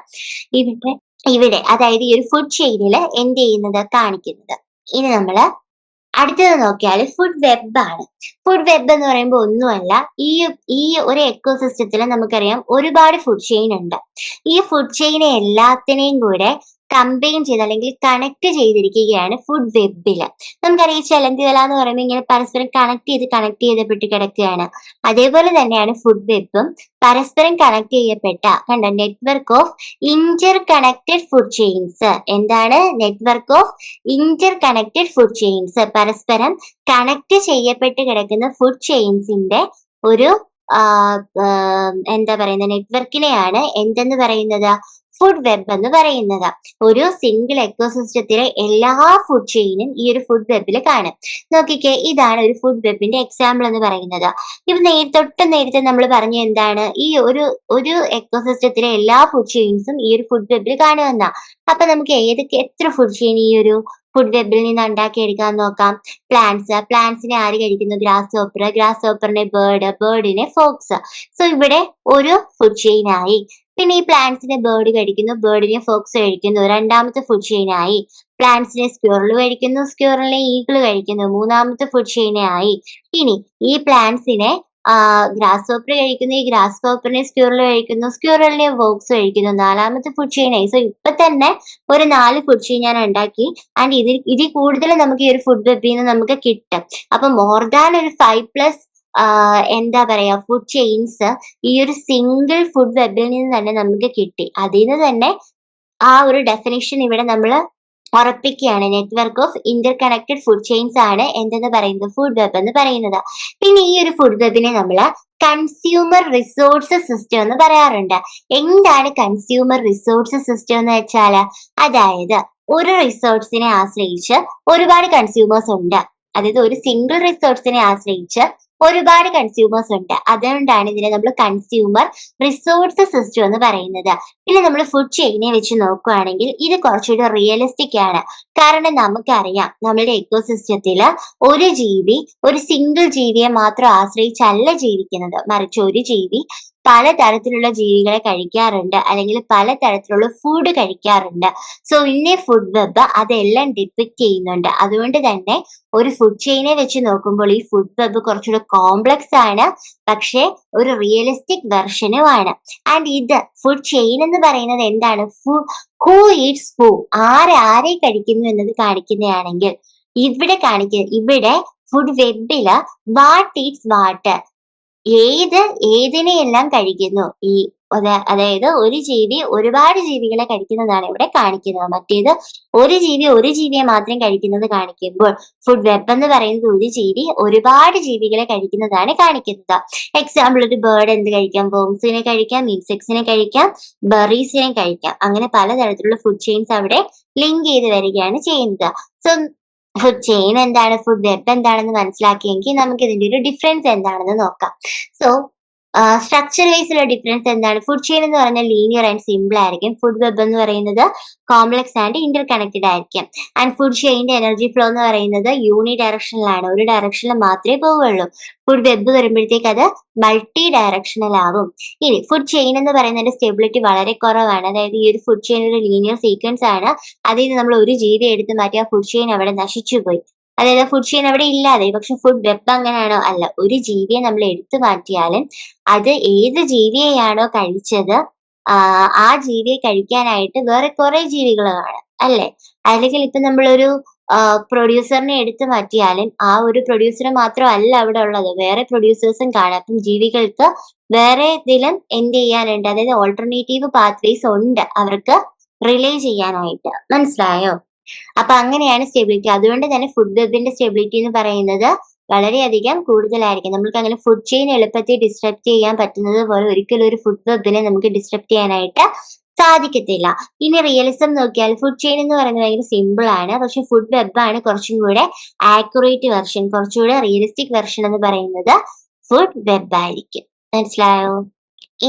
ഇവിടെ അതായത് ഈ ഒരു ഫുഡ് ചെയിനില് എന്ത് ചെയ്യുന്നത്? കാണിക്കുന്നത്. ഇനി നമ്മള് അടുത്തത് നോക്കിയാൽ ഫുഡ് വെബ് ആണ്. ഫുഡ് വെബ് എന്ന് പറയുമ്പോൾ ഒന്നുമല്ല, ഈ ഒരു എക്കോസിസ്റ്റത്തിൽ നമുക്കറിയാം ഒരുപാട് ഫുഡ് ചെയിൻ ഉണ്ട്. ഈ ഫുഡ് ചെയിനെ എല്ലാത്തിനെയും കൂടെ കമ്പൈൻ ചെയ്ത് അല്ലെങ്കിൽ കണക്ട് ചെയ്തിരിക്കുകയാണ് ഫുഡ് വെബില്. നമുക്കറിയാം ചെലന്തി വല എന്ന് പറയുമ്പോൾ ഇങ്ങനെ പരസ്പരം കണക്ട് ചെയ്തപ്പെട്ട് കിടക്കുകയാണ്. അതേപോലെ തന്നെയാണ് ഫുഡ് വെബും പരസ്പരം കണക്ട് ചെയ്യപ്പെട്ട network of interconnected food chains. എന്താണ് network of interconnected food chains? പരസ്പരം കണക്ട് ചെയ്യപ്പെട്ട് കിടക്കുന്ന ഫുഡ് ചെയിൻസിന്റെ ഒരു എന്താ പറയുന്നത് നെറ്റ്വർക്കിനെയാണ് എന്തെന്ന് പറയുന്നത്? ഫുഡ് വെബ് എന്ന് പറയുന്നത്. ഒരു സിംഗിൾ എക്കോസിസ്റ്റത്തിലെ എല്ലാ ഫുഡ് ചെയിനും ഈ ഒരു ഫുഡ് വെബിൽ കാണും. നോക്കിക്കേ, ഇതാണ് ഒരു ഫുഡ് വെബിന്റെ എക്സാമ്പിൾ എന്ന് പറയുന്നത്. ഇപ്പൊ നേരത്തെ നമ്മൾ പറഞ്ഞ എന്താണ്? ഈ ഒരു എക്കോസിസ്റ്റത്തിലെ എല്ലാ ഫുഡ് ചെയിൻസും ഈ ഒരു ഫുഡ് വെബിൽ കാണുമെന്നാ. അപ്പൊ നമുക്ക് എത്ര ഫുഡ് ചെയിൻ ഈ ഒരു ഫുഡ് വെബിൽ നിന്ന് ഉണ്ടാക്കിയെടുക്കാൻ നോക്കാം. പ്ലാന്റ്സിനെ ആര് കഴിക്കുന്നു? ഗ്രാസ് ഹോപ്പറിനെ ബേർഡിനെ ഫോക്സ്. സോ ഇവിടെ ഒരു ഫുഡ് ചെയിൻ ആയി. പിന്നെ ഈ പ്ലാന്റ്സിനെ ബേർഡ് കഴിക്കുന്നു, ബേർഡിനെ ഫോക്സ് കഴിക്കുന്നു, രണ്ടാമത്തെ ഫുഡ് ചെയിൻ ആയി. പ്ലാന്റ്സിനെ സ്ക്യൂറൽ കഴിക്കുന്നു, സ്ക്യൂറലിനെ ഈഗിൾ കഴിക്കുന്നു, മൂന്നാമത്തെ ഫുഡ് ചെയിൻ ആയി. ഇനി ഈ പ്ലാന്റ്സിനെ ഗ്രാസ് ഹോപ്പർ കഴിക്കുന്നു, ഈ ഗ്രാസ് ഹോപ്പറിനെ സ്ക്യൂറൽ കഴിക്കുന്നു, സ്ക്യൂറലിനെ ഫോക്സ് കഴിക്കുന്നു, നാലാമത്തെ ഫുഡ് ചെയിൻ ആയി. സോ ഇപ്പൊ തന്നെ ഒരു 4 ഫുഡ് ചെയിൻ ഞാൻ ഉണ്ടാക്കി. ആൻഡ് ഇതിൽ കൂടുതൽ നമുക്ക് ഈ ഒരു ഫുഡ് വെബിൽ നിന്ന് നമുക്ക് കിട്ടും. അപ്പൊ മോർ ദാൻ ഒരു 5+ എന്താ പറയാ ഫുഡ് ചെയിൻസ് ഈ ഒരു സിംഗിൾ ഫുഡ് വെബിൽ നിന്ന് തന്നെ നമുക്ക് കിട്ടി. അതിൽ നിന്ന് തന്നെ ആ ഒരു ഡെഫിനിഷൻ ഇവിടെ നമ്മൾ ഉറപ്പിക്കുകയാണ്. Network of interconnected food chains ആണ് എന്തെന്ന് പറയുന്നത്? ഫുഡ് വെബ് എന്ന് പറയുന്നത്. പിന്നെ ഈ ഒരു ഫുഡ് വെബിനെ നമ്മൾ കൺസ്യൂമർ റിസോഴ്സ് സിസ്റ്റം എന്ന് പറയാറുണ്ട്. എന്താണ് കൺസ്യൂമർ റിസോഴ്സ് സിസ്റ്റം എന്ന് വെച്ചാല്? അതായത് ഒരു റിസോഴ്സിനെ ആശ്രയിച്ച് ഒരുപാട് കൺസ്യൂമേഴ്സ് ഉണ്ട്. അതായത് ഒരു സിംഗിൾ റിസോഴ്സിനെ ആശ്രയിച്ച് ഒരുപാട് കൺസ്യൂമേഴ്സ് ഉണ്ട്. അതുകൊണ്ടാണ് ഇതിനെ നമ്മൾ കൺസ്യൂമർ റിസോഴ്സ് സിസ്റ്റം എന്ന് പറയുന്നത്. പിന്നെ നമ്മൾ ഫുഡ് ചെയിനെ വെച്ച് നോക്കുകയാണെങ്കിൽ ഇത് കുറച്ചുകൂടി റിയലിസ്റ്റിക് ആണ്. കാരണം നമുക്കറിയാം നമ്മുടെ എക്കോസിസ്റ്റത്തിൽ ഒരു ജീവി ഒരു സിംഗിൾ ജീവിയെ മാത്രം ആശ്രയിച്ചല്ല ജീവിക്കുന്നത്. മറിച്ച് ഒരു ജീവി പലതരത്തിലുള്ള ജീവികളെ കഴിക്കാറുണ്ട്, അല്ലെങ്കിൽ പലതരത്തിലുള്ള ഫുഡ് കഴിക്കാറുണ്ട്. സോ ഇന്ന ഫുഡ് വെബ് അതെല്ലാം ഡിപ്പിക്ട് ചെയ്യുന്നുണ്ട്. അതുകൊണ്ട് തന്നെ ഒരു ഫുഡ് ചെയിനെ വെച്ച് നോക്കുമ്പോൾ ഈ ഫുഡ് വെബ് കുറച്ചുകൂടെ കോംപ്ലക്സ് ആണ്, പക്ഷേ ഒരു റിയലിസ്റ്റിക് വെർഷനുമാണ്. ആൻഡ് ഇത് ഫുഡ് ചെയിൻ എന്ന് പറയുന്നത് എന്താണ്? ഹൂ ഈറ്റ്സ് ഹൂ, ആരെ കഴിക്കുന്നു എന്നത് കാണിക്കുന്നതാണെങ്കിൽ ഇവിടെ ഫുഡ് വെബില് വാട്ട് ഈറ്റ്സ് വാട്ട്, ഏതിനെയെല്ലാം കഴിക്കുന്നു. അതായത് ഒരു ജീവി ഒരുപാട് ജീവികളെ കഴിക്കുന്നതാണ് ഇവിടെ കാണിക്കുന്നത്. മറ്റേത് ഒരു ജീവിയെ മാത്രം കഴിക്കുന്നത് കാണിക്കുമ്പോൾ ഫുഡ് വെബ് എന്ന് പറയുന്നത് ഒരു ജീവി ഒരുപാട് ജീവികളെ കഴിക്കുന്നതാണ് കാണിക്കുന്നത്. എക്സാമ്പിൾ, ഒരു ബേർഡ് എന്ത് കഴിക്കാം? വേംസിനെ കഴിക്കാം, ഇൻസെക്ട്സിനെ കഴിക്കാം, ബെറീസിനെ കഴിക്കാം. അങ്ങനെ പലതരത്തിലുള്ള ഫുഡ് ചെയിൻസ് അവിടെ ലിങ്ക് ചെയ്ത് വരികയാണ് ചെയ്യുന്നത്. സോ ഫുഡ് ചെയിൻ എന്താണ്, ഫുഡ് വെബ് എന്താണെന്ന് മനസ്സിലാക്കിയെങ്കിൽ നമുക്ക് ഇതിന്റെ ഒരു ഡിഫറൻസ് എന്താണെന്ന് നോക്കാം. സോ സ്ട്രക്ചർ വൈസിലുള്ള ഡിഫറൻസ് എന്താണ്? ഫുഡ് ചെയിൻ എന്ന് പറഞ്ഞാൽ ലീനിയർ ആൻഡ് സിമ്പിൾ ആയിരിക്കും. ഫുഡ് വെബ് എന്ന് പറയുന്നത് കോംപ്ലക്സ് ആൻഡ് ഇന്റർ കണക്റ്റഡ് ആയിരിക്കും. ആൻഡ് ഫുഡ് ചെയിന്റെ എനർജി ഫ്ലോ എന്ന് പറയുന്നത് യൂണി ഡയറക്ഷനിലാണ്, ഒരു ഡയറക്ഷനിൽ മാത്രമേ പോവുള്ളൂ. ഫുഡ് വെബ് വരുമ്പോഴത്തേക്ക് അത് മൾട്ടി ഡയറക്ഷണൽ ആവും. ഇനി ഫുഡ് ചെയിൻ എന്ന് പറയുന്നതിന്റെ സ്റ്റെബിലിറ്റി വളരെ കുറവാണ്. അതായത് ഈ ഒരു ഫുഡ് ചെയിൻ ഒരു ലീനിയർ സീക്വൻസ് ആണ്. അതിൽ നിന്ന് നമ്മൾ ഒരു ജീവി എടുത്ത് മാറ്റി ആ ഫുഡ് ചെയിൻ അവിടെ നശിച്ചുപോയി. അതായത് ഫുഡ് ചെയിൻ അവിടെ ഇല്ലാതെ. പക്ഷെ ഫുഡ് വെബ് അങ്ങനെയാണോ? അല്ല. ഒരു ജീവിയെ നമ്മൾ എടുത്തു മാറ്റിയാലും അത് ഏത് ജീവിയെയാണോ കഴിച്ചത് ആ ജീവിയെ കഴിക്കാനായിട്ട് വേറെ കുറെ ജീവികൾ കാണും, അല്ലേ? അല്ലെങ്കിൽ ഇപ്പൊ നമ്മളൊരു പ്രൊഡ്യൂസറിനെ എടുത്തു മാറ്റിയാലും ആ ഒരു പ്രൊഡ്യൂസർ മാത്രമല്ല അവിടെ ഉള്ളത്, വേറെ പ്രൊഡ്യൂസേഴ്സും കാണാം. അപ്പം ജീവികൾക്ക് വേറെ ഇതിലും എന്ത് ചെയ്യാനുണ്ട്? അതായത് ഓൾട്ടർനേറ്റീവ് പാത്വേസ് ഉണ്ട് അവർക്ക് റിലേ ചെയ്യാനായിട്ട്. മനസ്സിലായോ? അപ്പൊ അങ്ങനെയാണ് സ്റ്റെബിലിറ്റി. അതുകൊണ്ട് തന്നെ ഫുഡ് വെബിന്റെ സ്റ്റെബിലിറ്റി എന്ന് പറയുന്നത് വളരെയധികം കൂടുതലായിരിക്കും. നമുക്ക് അങ്ങനെ ഫുഡ് ചെയിൻ എളുപ്പത്തിൽ ഡിസ്ട്രപ്റ്റ് ചെയ്യാൻ പറ്റുന്നത് പോലെ ഒരിക്കലും ഒരു ഫുഡ് വെബിനെ നമുക്ക് ഡിസ്ട്രപ്റ്റ് ചെയ്യാനായിട്ട് സാധിക്കത്തില്ല. ഇനി റിയലിസം നോക്കിയാൽ ഫുഡ് ചെയിൻ എന്ന് പറയുന്നത് ഭയങ്കര സിമ്പിൾ ആണ്. പക്ഷെ ഫുഡ് വെബ് ആണ് കുറച്ചും കൂടെ ആക്യുറേറ്റ് വെർഷൻ, കുറച്ചുകൂടെ റിയലിസ്റ്റിക് വെർഷൻ എന്ന് പറയുന്നത് ഫുഡ് വെബ് ആയിരിക്കും. മനസ്സിലായോ?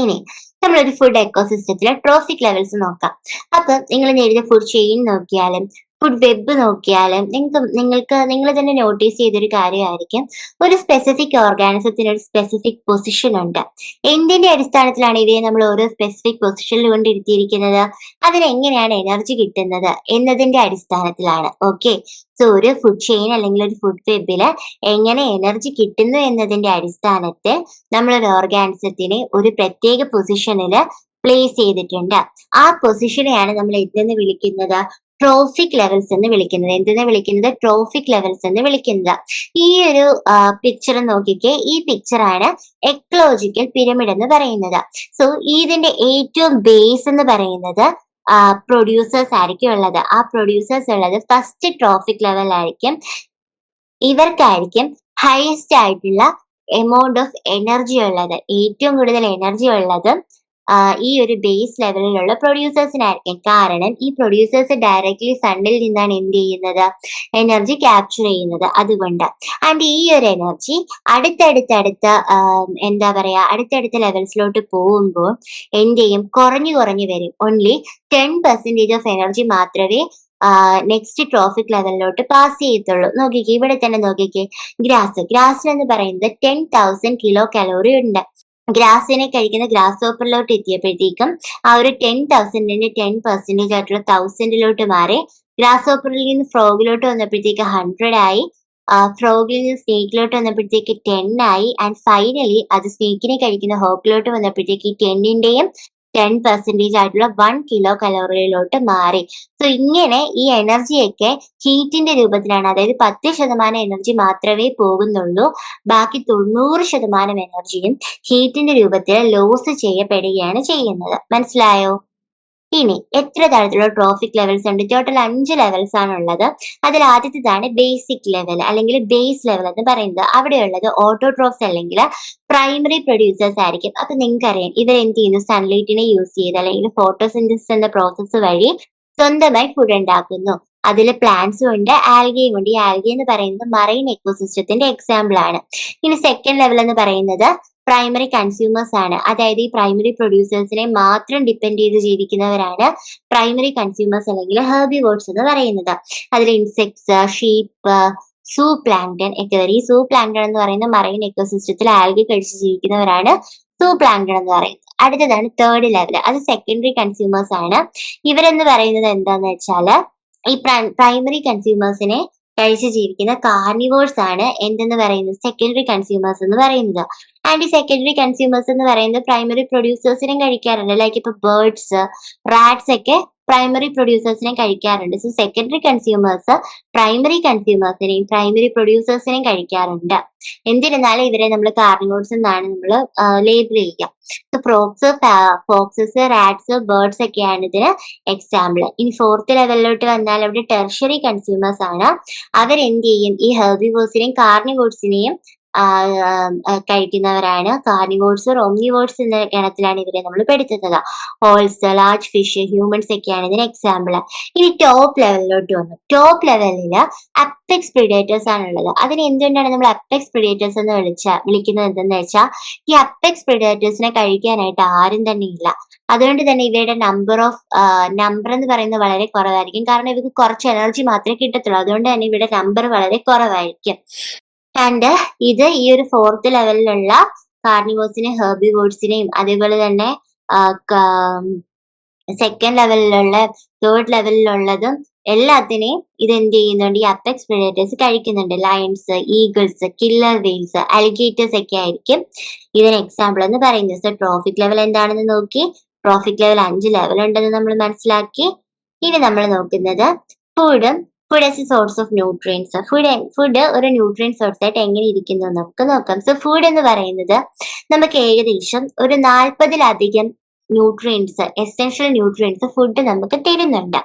ഇനി നമ്മളൊരു ഫുഡ് എക്കോസിസ്റ്റത്തിലെ ട്രോഫിക് ലെവൽസ് നോക്കാം. അപ്പൊ നിങ്ങൾ നേരിയ ഫുഡ് ചെയിൻ നോക്കിയാലും ഫുഡ് വെബ് നോക്കിയാലും നിങ്ങൾ തന്നെ നോട്ടീസ് ചെയ്തൊരു കാര്യമായിരിക്കും, ഒരു സ്പെസിഫിക് ഓർഗാനിസത്തിന് ഒരു സ്പെസിഫിക് പൊസിഷൻ ഉണ്ട്. എന്തിന്റെ അടിസ്ഥാനത്തിലാണ് ഇവയെ നമ്മൾ ഓരോ സ്പെസിഫിക് പൊസിഷനിൽ കൊണ്ടിരുത്തിയിരിക്കുന്നത്? അതിനെങ്ങനെയാണ് എനർജി കിട്ടുന്നത് എന്നതിന്റെ അടിസ്ഥാനത്തിലാണ്. ഓക്കെ, സോ ഒരു ഫുഡ് ചെയിൻ അല്ലെങ്കിൽ ഒരു ഫുഡ് വെബില് എങ്ങനെ എനർജി കിട്ടുന്നു എന്നതിന്റെ അടിസ്ഥാനത്തിൽ നമ്മളൊരു ഓർഗാനിസത്തിനെ ഒരു പ്രത്യേക പൊസിഷനിൽ പ്ലേസ് ചെയ്തിട്ടുണ്ട്. ആ പൊസിഷനെയാണ് നമ്മൾ എന്തെന്ന് വിളിക്കുന്നത്? ട്രോഫിക് ലെവൽസ് എന്ന് വിളിക്കുന്നത്. എന്തിനെ വിളിക്കുന്നത്? ട്രോഫിക് ലെവൽസ് എന്ന് വിളിക്കുന്നത്. ഈ ഒരു പിക്ചർ നോക്കിക്കേ. ഈ പിക്ചറാണ് എക്ലോജിക്കൽ പിരമിഡ് എന്ന് പറയുന്നത്. സോ ഇതിന്റെ ഏറ്റവും ബേസ് എന്ന് പറയുന്നത് പ്രൊഡ്യൂസേഴ്സ് ആയിരിക്കും ഉള്ളത്. ആ പ്രൊഡ്യൂസേഴ്സ് ഉള്ളത് ഫസ്റ്റ് ട്രോഫിക് ലെവൽ ആയിരിക്കും. ഇവർക്കായിരിക്കും ഹയസ്റ്റ് ആയിട്ടുള്ള എമൗണ്ട് ഓഫ് എനർജി ഉള്ളത്. ഏറ്റവും കൂടുതൽ എനർജി ഉള്ളത് ഈ ഒരു ബേസ് ലെവലിലുള്ള പ്രൊഡ്യൂസേഴ്സിനായിരിക്കും. കാരണം ഈ പ്രൊഡ്യൂസേഴ്സ് ഡയറക്ട്ലി സണ്ണിൽ നിന്നാണ് എന്ത് ചെയ്യുന്നത്? എനർജി ക്യാപ്ചർ ചെയ്യുന്നത്. അതുകൊണ്ട് ആൻഡ് ഈ ഒരു എനർജി അടുത്തടുത്ത അടുത്തടുത്ത ലെവൽസിലോട്ട് പോകുമ്പോൾ എന്ത് ചെയ്യും? കുറഞ്ഞു വരും. ഓൺലി 10% ഓഫ് എനർജി മാത്രമേ നെക്സ്റ്റ് ട്രോഫിക് ലെവലിലോട്ട് പാസ് ചെയ്യത്തുള്ളൂ. നോക്കിക്കേ, ഇവിടെ തന്നെ നോക്കിക്കേ. ഗ്രാസ് എന്ന് പറയുന്നത് 10,000 കിലോ കലോറി ഉണ്ട്. ഗ്രാസിനെ കഴിക്കുന്ന ഗ്രാസ് ഹോപ്പറിലോട്ട് എത്തിയപ്പോഴത്തേക്കും ആ ഒരു 10,000ന്റെ 10% ആയിട്ടുള്ള 1000ലോട്ട് മാറി. ഗ്രാസ് ഹോപ്പറിൽ നിന്ന് ഫ്രോഗിലോട്ട് വന്നപ്പോഴത്തേക്ക് 100 ആയി. ഫ്രോഗിൽ നിന്ന് സ്നേക്കിലോട്ട് വന്നപ്പോഴത്തേക്ക് 10 ആയി. ആൻഡ് ഫൈനലി അത് സ്നേക്കിനെ കഴിക്കുന്ന ഹോക്കിലോട്ട് വന്നപ്പോഴത്തേക്ക് 10ന്റെയും 10% ആയിട്ടുള്ള 1 കിലോ കലോറിയിലോട്ട് മാറി. സോ ഇങ്ങനെ ഈ എനർജിയൊക്കെ ഹീറ്റിന്റെ രൂപത്തിലാണ്. അതായത് 10% എനർജി മാത്രമേ പോകുന്നുള്ളൂ. ബാക്കി 90% എനർജിയും ഹീറ്റിന്റെ രൂപത്തിൽ ലോസ് ചെയ്യപ്പെടുകയാണ് ചെയ്യുന്നത്. മനസ്സിലായോ? ഇനി എത്ര തരത്തിലുള്ള ട്രോഫിക് ലെവൽസ് ഉണ്ട്? ടോട്ടൽ 5 ലെവൽസ് ആണുള്ളത്. അതിൽ ആദ്യത്തേതാണ് ബേസിക് ലെവൽ അല്ലെങ്കിൽ ബേസ് ലെവൽ എന്ന് പറയുന്നത്. അവിടെയുള്ളത് ഓട്ടോട്രോഫ്സ് അല്ലെങ്കിൽ പ്രൈമറി പ്രൊഡ്യൂസേഴ്സ് ആയിരിക്കും. അപ്പൊ നിങ്ങൾക്കറിയാം ഇവർ എന്ത് ചെയ്യുന്നു? സൺലൈറ്റിനെ യൂസ് ചെയ്ത് അല്ലെങ്കിൽ ഫോട്ടോസിന്തസിസ് എന്ന പ്രോസസ്സ് വഴി സ്വന്തമായി ഫുഡ് ഉണ്ടാക്കുന്നു. അതിൽ പ്ലാന്റ്സും ഉണ്ട്, ആൽഗയും ഉണ്ട്. ഈ ആൽഗ എന്ന് പറയുന്നത് മറൈൻ എക്കോസിസ്റ്റത്തിന്റെ എക്സാമ്പിൾ ആണ്. ഇനി സെക്കൻഡ് ലെവൽ എന്ന് പറയുന്നത് പ്രൈമറി കൺസ്യൂമേഴ്സ് ആണ്. അതായത് ഈ പ്രൈമറി പ്രൊഡ്യൂസേഴ്സിനെ മാത്രം ഡിപ്പെൻഡ് ചെയ്ത് ജീവിക്കുന്നവരാണ് പ്രൈമറി കൺസ്യൂമേഴ്സ് അല്ലെങ്കിൽ ഹെർബിവോർസ് എന്ന് പറയുന്നത്. അതിൽ ഇൻസെക്ട്സ്, ഷീപ്പ്, സൂ പ്ലാങ്ടൺ ഒക്കെ വരും. ഈ സൂ പ്ലാങ്ടൺ എന്ന് പറയുന്ന മറൈൻ എക്കോസിസ്റ്റത്തിൽ ആൽഗ കഴിച്ച് ജീവിക്കുന്നവരാണ് സൂ പ്ലാങ്ടൺ എന്ന് പറയുന്നത്. അടുത്തതാണ് തേർഡ് ലെവൽ. അത് സെക്കൻഡറി കൺസ്യൂമേഴ്സ് ആണ്. ഇവരെന്ന് പറയുന്നത് എന്താന്ന് വെച്ചാല് ഈ പ്രൈമറി കൺസ്യൂമേഴ്സിനെ കഴിച്ച് ജീവിക്കുന്ന കാർണിവോർസ് ആണ് എന്തെന്ന് പറയുന്നത് സെക്കൻഡറി കൺസ്യൂമേഴ്സ് എന്ന് പറയുന്നത്. ആൻഡ് ഈ സെക്കൻഡറി കൺസ്യൂമേഴ്സ് എന്ന് പറയുന്നത് പ്രൈമറി പ്രൊഡ്യൂസേഴ്സിനെയും കഴിക്കാറുണ്ട്. ലൈക്ക് ഇപ്പൊ ബേർഡ്സ്, റാറ്റ്സ് ഒക്കെ പ്രൈമറി പ്രൊഡ്യൂസേഴ്സിനെയും കഴിക്കാറുണ്ട്. സോ സെക്കൻഡറി കൺസ്യൂമേഴ്സ് പ്രൈമറി പ്രൊഡ്യൂസേഴ്സിനെയും കഴിക്കാറുണ്ട്. എന്നിരുന്നാലും ഇവരെ നമ്മൾ കാർണിവോർസ് എന്നാണ് നമ്മൾ ലേബിൾ ചെയ്യുക. ഫോക്സസ്, റാറ്റ്സ്, ബേർഡ്സ് ഒക്കെയാണ് ഇതിന് എക്സാമ്പിൾ. ഇനി ഫോർത്ത് ലെവലിലോട്ട് വന്നാൽ അവിടെ ടെർഷ്യറി കൺസ്യൂമേഴ്സ് ആണ്. അവരെന്ത് ചെയ്യും? ഈ ഹെർബിവോർസിനെയും കാർണിവോർസിനെയും കഴിക്കുന്നവരാണ്. കാർണിവോർസ്, ഓംനിവോർസ് എന്ന ഗണത്തിലാണ് ഇവരെ നമ്മൾ പെടുത്തുന്നത്. ഹോൾസ്, ലാർജ് ഫിഷ്, ഹ്യൂമൻസ് ഒക്കെയാണ് ഇതിന് എക്സാമ്പിൾ. ഇനി ടോപ്പ് ലെവലിലോട്ട് വന്നു. ടോപ്പ് ലെവലിൽ അപ്പെക്സ് പ്രിഡേറ്റേഴ്സ് ആണുള്ളത്. അതിന് എന്തുകൊണ്ടാണ് നമ്മൾ അപ്പെക്സ് പ്രിഡേറ്റേഴ്സ് എന്ന് വിളിക്കുന്നത് എന്തെന്ന് വെച്ചാൽ ഈ അപ്പെക്സ് പ്രിഡേറ്റേഴ്സിനെ കഴിക്കാനായിട്ട് ആരും തന്നെ ഇല്ല. അതുകൊണ്ട് തന്നെ ഇവയുടെ നമ്പർ എന്ന് പറയുന്നത് വളരെ കുറവായിരിക്കും. കാരണം ഇവർക്ക് കുറച്ച് എനർജി മാത്രമേ കിട്ടത്തുള്ളൂ. അതുകൊണ്ട് തന്നെ ഇവയുടെ നമ്പർ വളരെ കുറവായിരിക്കും. ആൻഡ് ഇത് ഈ ഒരു ഫോർത്ത് ലെവലിലുള്ള കാർണിവോർസിനെയും ഹെർബിവോർസിനെയും അതേപോലെ തന്നെ സെക്കൻഡ് ലെവലിലുള്ള തേർഡ് ലെവലിലുള്ളതും എല്ലാത്തിനെയും ഇത് എന്ത് ചെയ്യുന്നുണ്ട്? ഈ അപ്പെക്സ് പ്രെഡേറ്റേഴ്സ് കഴിക്കുന്നുണ്ട്. ലയൺസ്, ഈഗിൾസ്, കില്ലർ വെയിൽസ്, അലിഗേറ്റേഴ്സ് ഒക്കെ ആയിരിക്കും ഇതിന് എക്സാമ്പിൾ എന്ന് പറയുന്നത്. സോ ട്രോഫിക് ലെവൽ എന്താണെന്ന് നോക്കി. ട്രോഫിക് ലെവൽ 5 ലെവൽ ഉണ്ടെന്ന് നമ്മൾ മനസ്സിലാക്കി. ഇനി നമ്മൾ നോക്കുന്നത് food as A source of nutrients. Food ഒരു ന്യൂട്രിയൻ സോഴ്സ് ആയിട്ട് എങ്ങനെ ഇരിക്കുന്നു എന്ന് നമുക്ക് നോക്കാം. സോ ഫുഡ് എന്ന് പറയുന്നത് നമുക്ക് ഏകദേശം ഒരു 40-ലധികം ന്യൂട്രിയൻസ്, എസെൻഷ്യൽ ന്യൂട്രിയൻസ് ഫുഡ് നമുക്ക് തരുന്നുണ്ട്.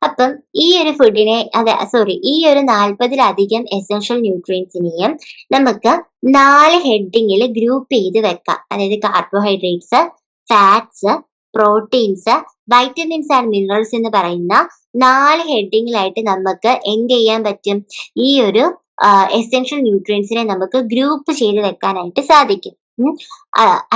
അപ്പം ഈ ഒരു 40-ലധികം എസെൻഷ്യൽ ന്യൂട്രിയൻസിനെയും നമുക്ക് 4 ഹെഡിങ്ങിൽ ഗ്രൂപ്പ് ചെയ്ത് വെക്കാം. അതായത് carbohydrates, fats, proteins, vitamins and minerals എന്ന് പറയുന്ന 4 ഹെഡിങ്ങിലായിട്ട് നമുക്ക് എന്ത് ചെയ്യാൻ പറ്റും? ഈ ഒരു എസെൻഷ്യൽ ന്യൂട്രിയൻസിനെ നമുക്ക് ഗ്രൂപ്പ് ചെയ്ത് വെക്കാനായിട്ട് സാധിക്കും.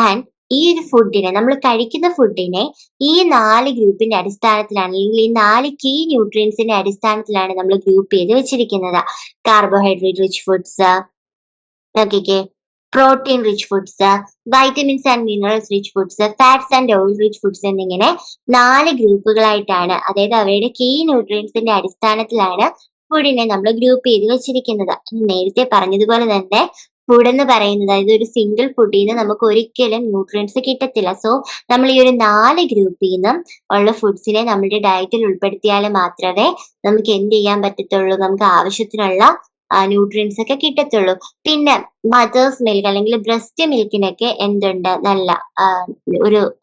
ആൻഡ് ഈ ഒരു ഫുഡിനെ, നമ്മൾ കഴിക്കുന്ന ഫുഡിനെ ഈ 4 ഗ്രൂപ്പിന്റെ അടിസ്ഥാനത്തിലാണ്, അല്ലെങ്കിൽ ഈ 4 കീ ന്യൂട്രിയൻസിന്റെ അടിസ്ഥാനത്തിലാണ് നമ്മൾ ഗ്രൂപ്പ് ചെയ്ത് വെച്ചിരിക്കുന്നത്. കാർബോഹൈഡ്രേറ്റ് റിച്ച് ഫുഡ്സ്, നോക്കിക്കേ, protein rich foods, vitamins and minerals rich foods, fats and oil rich foods എന്നിങ്ങനെ 4 ഗ്രൂപ്പുകളായിട്ടാണ്, അതായത് അവയുടെ കീ ന്യൂട്രിയൻസിന്റെ അടിസ്ഥാനത്തിലാണ് ഫുഡിനെ നമ്മൾ ഗ്രൂപ്പ് ചെയ്ത് വെച്ചിരിക്കുന്നത്. നേരത്തെ പറഞ്ഞതുപോലെ തന്നെ ഫുഡ് എന്ന് പറയുന്നത്, അതായത് ഒരു സിംഗിൾ ഫുഡിൽ നിന്ന് നമുക്ക് ഒരിക്കലും ന്യൂട്രിയൻസ് കിട്ടത്തില്ല. സോ നമ്മൾ ഈ ഒരു 4 ഗ്രൂപ്പിൽ നിന്നും ഉള്ള ഫുഡ്സിനെ നമ്മുടെ ഡയറ്റിൽ ഉൾപ്പെടുത്തിയാൽ മാത്രമേ നമുക്ക് എന്ത് ചെയ്യാൻ പറ്റത്തുള്ളൂ? നമുക്ക് ആവശ്യത്തിനുള്ള ന്യൂട്രിയൻസ് ഒക്കെ കിട്ടത്തുള്ളൂ. പിന്നെ മദേഴ്സ് മിൽക്ക് അല്ലെങ്കിൽ ബ്രസ്റ്റ് മിൽക്കിനൊക്കെ എന്തുണ്ട്? നല്ല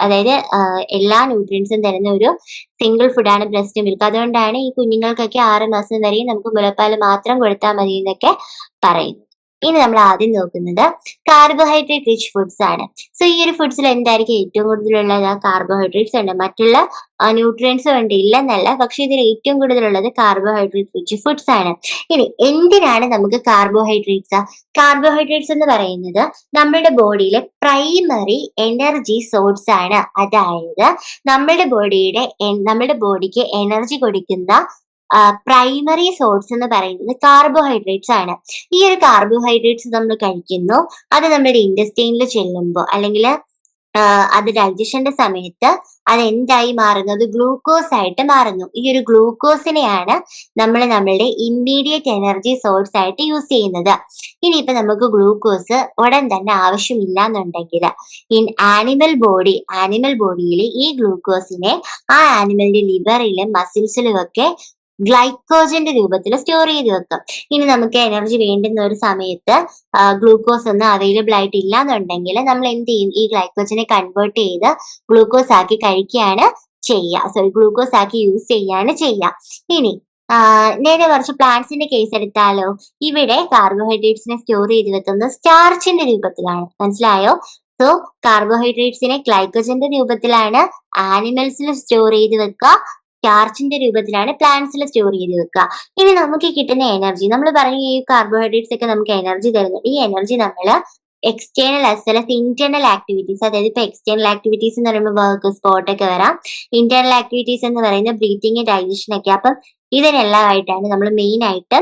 അതായത് എല്ലാ ന്യൂട്രിയൻസും തരുന്ന ഒരു സിംഗിൾ ഫുഡാണ് ബ്രസ്റ്റ് മിൽക്ക്. അതുകൊണ്ടാണ് ഈ കുഞ്ഞുങ്ങൾക്കൊക്കെ 6 മാസം വരെയും നമുക്ക് മുലപ്പാൽ മാത്രം കൊടുത്താൽ മതി എന്നൊക്കെ പറയുന്നത്. ഇനി നമ്മൾ ആദ്യം നോക്കുന്നത് കാർബോഹൈഡ്രേറ്റ് റിച്ച് ഫുഡ്സ് ആണ്. സോ ഈ ഒരു ഫുഡ്സിൽ എന്തായിരിക്കും ഏറ്റവും കൂടുതലുള്ളത്? കാർബോഹൈഡ്രേറ്റ്സ് ഉണ്ട്. മറ്റുള്ള ന്യൂട്രിയൻസും ഉണ്ട്, ഇല്ലെന്നല്ല. പക്ഷെ ഇതിൽ ഏറ്റവും കൂടുതലുള്ളത് കാർബോഹൈഡ്രേറ്റ് റിച്ച് ഫുഡ്സ് ആണ്. ഇനി എന്തിനാണ് നമുക്ക് കാർബോഹൈഡ്രേറ്റ്സ്? കാർബോഹൈഡ്രേറ്റ്സ് എന്ന് പറയുന്നത് നമ്മുടെ ബോഡിയിലെ പ്രൈമറി എനർജി സോഴ്സ് ആണ്. അതായത് നമ്മുടെ ബോഡിക്ക് എനർജി കൊടുക്കുന്ന പ്രൈമറി സോഴ്സ് എന്ന് പറയുന്നത് കാർബോഹൈഡ്രേറ്റ്സ് ആണ്. ഈ ഒരു കാർബോഹൈഡ്രേറ്റ്സ് നമ്മൾ കഴിക്കുന്നു. അത് നമ്മുടെ ഇന്റസ്റ്റൈനിൽ ചെല്ലുമ്പോൾ, അല്ലെങ്കിൽ അത് ഡൈജഷന്റെ സമയത്ത് അത് എന്തായി മാറുന്നത്? ഗ്ലൂക്കോസ് ആയിട്ട് മാറുന്നു. ഈ ഒരു ഗ്ലൂക്കോസിനെയാണ് നമ്മൾ നമ്മളുടെ ഇമ്മീഡിയറ്റ് എനർജി സോഴ്സ് ആയിട്ട് യൂസ് ചെയ്യുന്നത്. ഇനിയിപ്പോ നമുക്ക് ഗ്ലൂക്കോസ് ഉടൻ തന്നെ ആവശ്യമില്ല എന്നുണ്ടെങ്കിൽ ആനിമൽ ബോഡിയിൽ ഈ ഗ്ലൂക്കോസിനെ ആ ആനിമലിന്റെ ലിവറിലും മസിൽസിലും ഒക്കെ ഗ്ലൈക്കോജന്റെ രൂപത്തിൽ സ്റ്റോർ ചെയ്ത് വെക്കും. ഇനി നമുക്ക് എനർജി വേണ്ടുന്ന ഒരു സമയത്ത് ഗ്ലൂക്കോസ് ഒന്നും അവൈലബിൾ ആയിട്ട് ഇല്ല എന്നുണ്ടെങ്കിൽ നമ്മൾ എന്ത് ചെയ്യും? ഈ ഗ്ലൈക്കോജനെ കൺവേർട്ട് ചെയ്ത് ഗ്ലൂക്കോസ് ആക്കി കഴിക്കുകയാണ് ചെയ്യുക. ഗ്ലൂക്കോസ് ആക്കി യൂസ് ചെയ്യാണ് ചെയ്യുക. ഇനി നേരെ കുറച്ച് പ്ലാന്റ്സിന്റെ കേസ് എടുത്താലോ? ഇവിടെ കാർബോഹൈഡ്രേറ്റ്സിനെ സ്റ്റോർ ചെയ്ത് വെക്കുന്നത് സ്റ്റാർച്ചിന്റെ രൂപത്തിലാണ്. മനസ്സിലായോ? സോ കാർബോഹൈഡ്രേറ്റ്സിനെ ഗ്ലൈക്കോജന്റെ രൂപത്തിലാണ് ആനിമൽസിൽ സ്റ്റോർ ചെയ്ത് വെക്കുക. സ്റ്റാർച്ചിന്റെ രൂപത്തിലാണ് പ്ലാന്റ്സിൽ സ്റ്റോർ ചെയ്ത് വെക്കുക. ഇനി നമുക്ക് കിട്ടുന്ന എനർജി, നമ്മൾ പറഞ്ഞു ഈ കാർബോഹൈഡ്രേറ്റ്സ് ഒക്കെ നമുക്ക് എനർജി തരുന്നുണ്ട്. ഈ എനർജി നമ്മൾ external as well as internal activities, അതായത് ഇപ്പൊ എക്സ്റ്റേണൽ ആക്ടിവിറ്റീസ് എന്ന് പറയുമ്പോൾ വർക്ക്, സ്പോർട്ട് ഒക്കെ വരാം. ഇന്റേണൽ ആക്ടിവിറ്റീസ് എന്ന് പറയുന്നത് ബ്രീത്തിങ്, ഡൈജഷൻ ഒക്കെ. അപ്പം ഇതിനെല്ലാമായിട്ടാണ് നമ്മൾ മെയിൻ ആയിട്ട്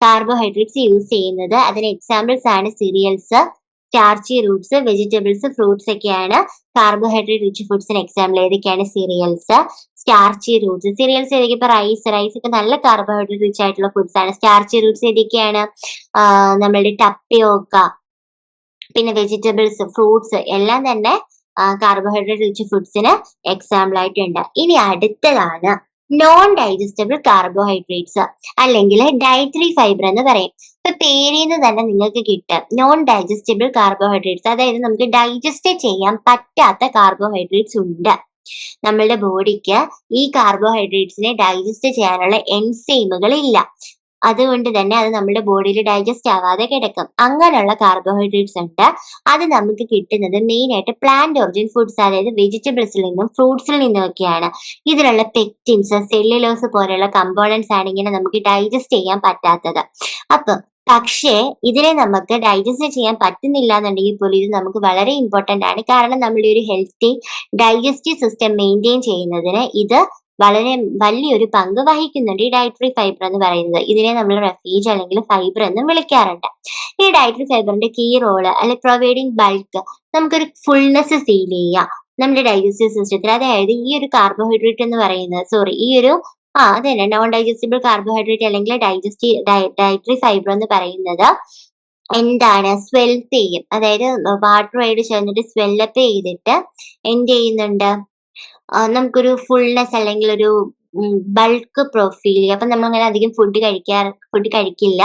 കാർബോഹൈഡ്രേറ്റ്സ് യൂസ് ചെയ്യുന്നത്. അതിന് എക്സാമ്പിൾസ് ആണ് serials, starchy Roots, vegetables, fruits ഒക്കെയാണ് കാർബോഹൈഡ്രേറ്റ് റിച്ച് ഫുഡ്സിന് എക്സാമ്പിൾ. ഏതൊക്കെയാണ്? Serials, starchy Roots. സീരിയൽസ് ഏതൊക്കെ? ഇപ്പൊ റൈസ് ഒക്കെ നല്ല കാർബോഹൈഡ്രേറ്റ് റിച്ച് ആയിട്ടുള്ള ഫുഡ്സ് ആണ്. സ്റ്റാർച്ചി റൂട്ട്സ് ഏതൊക്കെയാണ്? നമ്മളുടെ ടപ്പിയോക്ക, പിന്നെ വെജിറ്റബിൾസ്, ഫ്രൂട്ട്സ് എല്ലാം തന്നെ കാർബോഹൈഡ്രേറ്റ് റിച്ച് ഫുഡ്സിന് എക്സാമ്പിൾ ആയിട്ടുണ്ട്. ഇനി അടുത്തതാണ് നോൺ ഡൈജസ്റ്റബിൾ കാർബോഹൈഡ്രേറ്റ്സ്, അല്ലെങ്കിൽ ഡയറ്ററി ഫൈബർ എന്ന് പറയും. ഇപ്പൊ പേരിൽ നിന്ന് തന്നെ നിങ്ങൾക്ക് കിട്ടും നോൺ ഡൈജസ്റ്റബിൾ കാർബോഹൈഡ്രേറ്റ്സ്, അതായത് നമുക്ക് ഡൈജസ്റ്റ് ചെയ്യാൻ പറ്റാത്ത കാർബോഹൈഡ്രേറ്റ്സ് ഉണ്ട്. നമ്മളുടെ ബോഡിക്ക് ഈ കാർബോഹൈഡ്രേറ്റ്സിനെ ഡൈജസ്റ്റ് ചെയ്യാനുള്ള എൻസൈമുകൾ ഇല്ല. അതുകൊണ്ട് തന്നെ അത് നമ്മുടെ ബോഡിയിൽ ഡൈജസ്റ്റ് ആവാതെ കിടക്കും. അങ്ങനെയുള്ള കാർബോഹൈഡ്രേറ്റ്സ് ഉണ്ട്. അത് നമുക്ക് കിട്ടുന്നത് മെയിൻ ആയിട്ട് പ്ലാന്റ് ഒറിജിൻ ഫുഡ്സ്, അതായത് വെജിറ്റബിൾസിൽ നിന്നും ഫ്രൂട്ട്സിൽ നിന്നും ഒക്കെയാണ്. ഇതിലുള്ള പെക്റ്റിൻസ്, സെല്ലുലോസ് പോലെയുള്ള കമ്പോണൻസ് ആണ് ഇങ്ങനെ നമുക്ക് ഡൈജസ്റ്റ് ചെയ്യാൻ പറ്റാത്തത്. പക്ഷേ ഇതിനെ നമുക്ക് ഡൈജസ്റ്റ് ചെയ്യാൻ പറ്റുന്നില്ല എന്നുണ്ടെങ്കിൽ പോലും ഇത് നമുക്ക് വളരെ ഇമ്പോർട്ടന്റ് ആണ്. കാരണം നമ്മുടെ ഒരു ഹെൽത്തി ഡൈജസ്റ്റീവ് സിസ്റ്റം മെയിൻറ്റെയിൻ ചെയ്യുന്നതിന് ഇത് വളരെ വലിയൊരു പങ്ക് വഹിക്കുന്നുണ്ട്. ഈ ഡയറ്ററി ഫൈബർ എന്ന് പറയുന്നത്, ഇതിനെ നമ്മൾ റെഫീജ് അല്ലെങ്കിൽ ഫൈബർ എന്നും വിളിക്കാറുണ്ട്. ഈ ഡയറ്ററി ഫൈബറിന്റെ കീ റോള് അല്ലെങ്കിൽ പ്രൊവൈഡിങ് ബൾക്ക്, നമുക്കൊരു ഫുൾനെസ് ഫീൽ ചെയ്യാം നമ്മുടെ ഡൈജസ്റ്റീവ് സിസ്റ്റത്തിൽ. അതായത് ഈ ഒരു കാർബോഹൈഡ്രേറ്റ് എന്ന് പറയുന്നത്, ഈ ഒരു അതന്നെ നോൺ ഡൈജസ്റ്റബിൾ കാർബോഹൈഡ്രേറ്റ് അല്ലെങ്കിൽ ഡയറ്ററി ഫൈബർ എന്ന് പറയുന്നത് എന്താണ്? സ്വെൽപ്പ് ചെയ്യും. അതായത് വാട്ടറുമായിട്ട് ചേർന്നിട്ട് സ്വെല്ലപ്പ് ചെയ്തിട്ട് എന്ത് ചെയ്യുന്നുണ്ട്? നമുക്കൊരു ഫുൾനെസ് അല്ലെങ്കിൽ ഒരു ബൾക്ക് പ്രൊഫൈൽ. അപ്പൊ നമ്മൾ അങ്ങനെ അധികം ഫുഡ് കഴിക്കില്ല.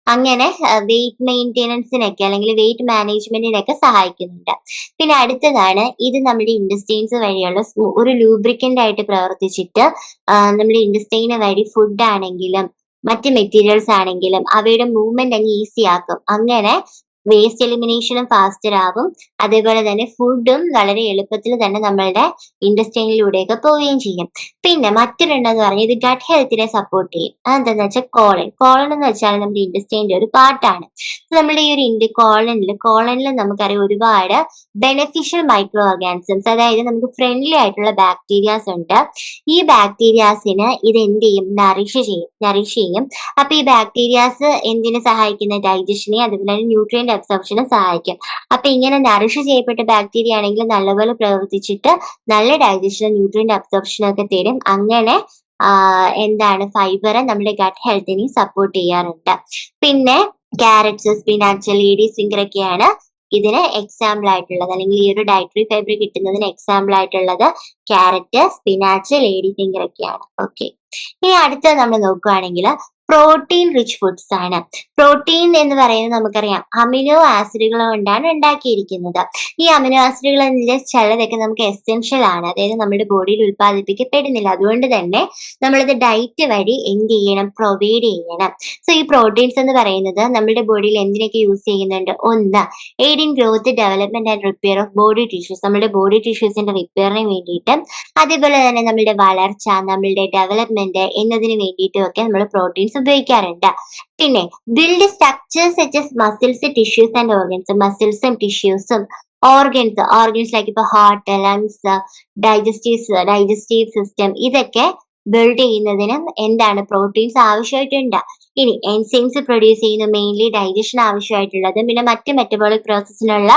അങ്ങനെ വെയിറ്റ് മെയിൻറ്റെനൻസിനൊക്കെ അല്ലെങ്കിൽ വെയിറ്റ് മാനേജ്മെന്റിനൊക്കെ സഹായിക്കുന്നുണ്ട്. പിന്നെ അടുത്തതാണ്, ഇത് നമ്മുടെ ഇൻഡസ്റ്റൈൻസ് വഴിയുള്ള ഒരു ലൂബ്രിക്കന്റ് ആയിട്ട് പ്രവർത്തിച്ചിട്ട് നമ്മുടെ ഇൻഡസ്റ്റൈന് വഴി ഫുഡ് ആണെങ്കിലും മറ്റ് മെറ്റീരിയൽസ് ആണെങ്കിലും അവയുടെ മൂവ്മെന്റ് അങ്ങ് ഈസി ആക്കും. അങ്ങനെ വേസ്റ്റ് എലിമിനേഷനും ഫാസ്റ്റർ ആവും. അതേപോലെ തന്നെ ഫുഡും വളരെ എളുപ്പത്തിൽ തന്നെ നമ്മളുടെ ഇൻഡസ്റ്റൈനിലൂടെയൊക്കെ പോവുകയും ചെയ്യും. പിന്നെ മറ്റൊരെണ്ണം എന്ന് പറഞ്ഞാൽ ഇത് ഗട്ട് ഹെൽത്തിനെ സപ്പോർട്ട് ചെയ്യും. അതെന്താന്ന് വെച്ചാൽ കോളൻ എന്ന് വെച്ചാൽ നമ്മുടെ ഇൻഡസ്റ്റൈനിന്റെ ഒരു പാർട്ടാണ്. നമ്മുടെ ഈ ഒരു കോളനിൽ നമുക്കറിയാം ഒരുപാട് ബെനഫിഷ്യൽ മൈക്രോ ഓർഗാനിസംസ്, അതായത് നമുക്ക് ഫ്രണ്ട്ലി ആയിട്ടുള്ള ബാക്ടീരിയാസ് ഉണ്ട്. ഈ ബാക്ടീരിയാസിന് ഇത് എന്ത് ചെയ്യും? നറിഷ് ചെയ്യും. അപ്പൊ ഈ ബാക്ടീരിയാസ് എന്തിനെ സഹായിക്കുന്ന? ഡൈജഷനെ, അതുപോലെ തന്നെ ന്യൂട്രിയന്റ് അബ്സോർപ്ഷനെ സഹായിക്കും. അപ്പൊ ഇങ്ങനെ നറിഷ് ചെയ്യപ്പെട്ട ബാക്ടീരിയ ആണെങ്കിൽ നല്ലപോലെ പ്രവർത്തിച്ചിട്ട് നല്ല ഡൈജഷനും ന്യൂട്രിയന്റ് അബ്സോർപ്ഷനും ഒക്കെ തരും. അങ്ങനെ എന്താണ്? ഫൈബർ നമ്മുടെ ഗട്ട് ഹെൽത്തിനെ സപ്പോർട്ട് ചെയ്യാറുണ്ട്. പിന്നെ ക്യാരറ്റ്സ്, സ്പിനാച്ച്, ലേഡീസ് ഫിംഗർ ഒക്കെയാണ് ഇതിന് എക്സാമ്പിൾ ആയിട്ടുള്ളത്, അല്ലെങ്കിൽ ഈ ഒരു ഡയറ്ററി ഫൈബർ കിട്ടുന്നതിന് എക്സാമ്പിൾ ആയിട്ടുള്ളത് ക്യാരറ്റ്, സ്പിനാച്ച്, ലേഡി ഫിംഗർ ഒക്കെയാണ്. ഓക്കെ, ഇനി അടുത്തത് നമ്മൾ നോക്കുകയാണെങ്കിൽ പ്രോട്ടീൻ റിച്ച് ഫുഡ്സ് ആണ്. പ്രോട്ടീൻ എന്ന് പറയുന്നത് നമുക്കറിയാം അമിനോ ആസിഡുകൾ കൊണ്ടാണ് ഉണ്ടാക്കിയിരിക്കുന്നത്. ഈ അമിനോ ആസിഡുകളിൽ ചിലതൊക്കെ നമുക്ക് എസെൻഷ്യൽ ആണ്, അതായത് നമ്മുടെ ബോഡിയിൽ ഉൽപ്പാദിപ്പിക്കപ്പെടുന്നില്ല. അതുകൊണ്ട് തന്നെ നമ്മളിത് ഡയറ്റ് വഴി എന്ത് ചെയ്യണം? പ്രൊവൈഡ് ചെയ്യണം. സോ ഈ പ്രോട്ടീൻസ് എന്ന് പറയുന്നത് നമ്മുടെ ബോഡിയിൽ എന്തിനൊക്കെ യൂസ് ചെയ്യുന്നുണ്ട്? ഒന്ന്, aiding growth, development and repair of body tissues, നമ്മുടെ ബോഡി ടിഷ്യൂസിന്റെ റിപ്പയറിന് വേണ്ടിയിട്ട്, അതേപോലെ തന്നെ നമ്മളുടെ വളർച്ച, നമ്മളുടെ ഡെവലപ്മെന്റ് എന്നതിന് വേണ്ടിയിട്ടും ഒക്കെ നമ്മൾ പ്രോട്ടീൻസ് ഉപയോഗിക്കാറുണ്ട്. പിന്നെ build structures such as muscles, tissues and organs. മസിൽസും ടിഷ്യൂസും ഓർഗൻസ് ലൈക്ക് ഇപ്പൊ ഹാർട്ട്, ലങ്സ്, ഡൈജസ്റ്റീവ് സിസ്റ്റം, ഇതൊക്കെ ബിൽഡ് ചെയ്യുന്നതിനും എന്താണ്? പ്രോട്ടീൻസ് ആവശ്യമായിട്ടുണ്ട്. ഇനി എൻസൈംസ് പ്രൊഡ്യൂസ് ചെയ്യുന്ന മെയിൻലി ഡൈജഷൻ ആവശ്യമായിട്ടുള്ളത്, പിന്നെ മറ്റ് മെറ്റബോളിക് പ്രോസസ്സിനുള്ള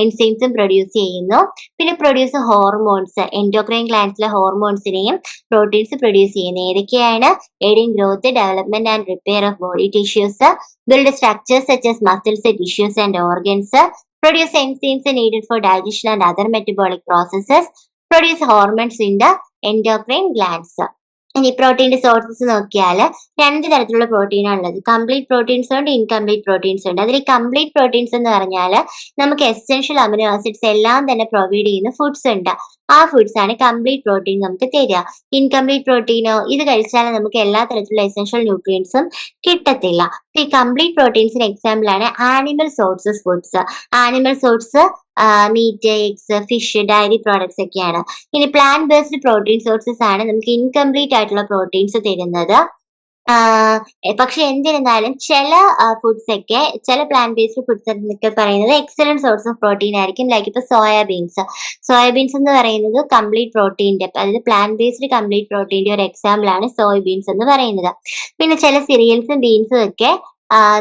എൻസൈംസും പ്രൊഡ്യൂസ് ചെയ്യുന്നു. പിന്നെ പ്രൊഡ്യൂസ് ഹോർമോൺസ്, എൻഡോക്രൈൻ ഗ്ലാൻഡ്സിലെ ഹോർമോൺസിനെയും പ്രോട്ടീൻസ് പ്രൊഡ്യൂസ് ചെയ്യുന്നു. ഏതൊക്കെയാണ്? Aiding growth, development and repair of body tissues, build structures such as muscles, tissues and organs, produce enzymes needed for digestion and other metabolic processes, produce hormones in the endocrine glands. ഇനി പ്രോട്ടീന്റെ സോഴ്സസ് നോക്കിയാൽ രണ്ട് തരത്തിലുള്ള പ്രോട്ടീനാണ് ഉള്ളത്. കംപ്ലീറ്റ് പ്രോട്ടീൻസ് ഉണ്ട്, ഇൻകംപ്ലീറ്റ് പ്രോട്ടീൻസ് ഉണ്ട്. അതിൽ കംപ്ലീറ്റ് പ്രോട്ടീൻസ് എന്ന് പറഞ്ഞാൽ നമുക്ക് എസെൻഷ്യൽ അമിനോ ആസിഡ്സ് എല്ലാം തന്നെ പ്രൊവൈഡ് ചെയ്യുന്ന ഫുഡ്സ് ഉണ്ട്. ആ ഫുഡ്സ് ആണ് കംപ്ലീറ്റ് പ്രോട്ടീൻ നമുക്ക് തരിക. ഇൻകംപ്ലീറ്റ് പ്രോട്ടീനോ ഇത് കഴിച്ചാൽ നമുക്ക് എല്ലാ തരത്തിലുള്ള എസെൻഷ്യൽ ന്യൂട്രിയൻസും കിട്ടത്തില്ല. ഈ കംപ്ലീറ്റ് പ്രോട്ടീൻസിന് എക്സാമ്പിൾ ആണ് animal sources foods. Animal source meat, eggs, fish, dairy products ഒക്കെയാണ്. ഇനി പ്ലാന്റ് ബേസ്ഡ് പ്രോട്ടീൻ സോഴ്സസ് ആണ് നമുക്ക് ഇൻകംപ്ലീറ്റ് ആയിട്ടുള്ള പ്രോട്ടീൻസ് തരുന്നത്. പക്ഷെ എന്നിരുന്നാലും ചില ഫുഡ്സ് ഒക്കെ ചില പ്ലാന്റ് ബേസ്ഡ് ഫുഡ്സ് എന്നൊക്കെ പറയുന്നത് എക്സലന്റ് സോഴ്സ് ഓഫ് പ്രോട്ടീൻ ആയിരിക്കും. ലൈക്ക് ഇപ്പൊ സോയാബീൻസ്. സോയാബീൻസ് എന്ന് പറയുന്നത് കംപ്ലീറ്റ് പ്രോട്ടീന്റെ, അതായത് പ്ലാന്റ് ബേസ്ഡ് കംപ്ലീറ്റ് പ്രോട്ടീന്റെ ഒരു എക്സാമ്പിൾ ആണ് സോയാബീൻസ് എന്ന് പറയുന്നത്. പിന്നെ ചില സിറിയൽസും ബീൻസും ഒക്കെ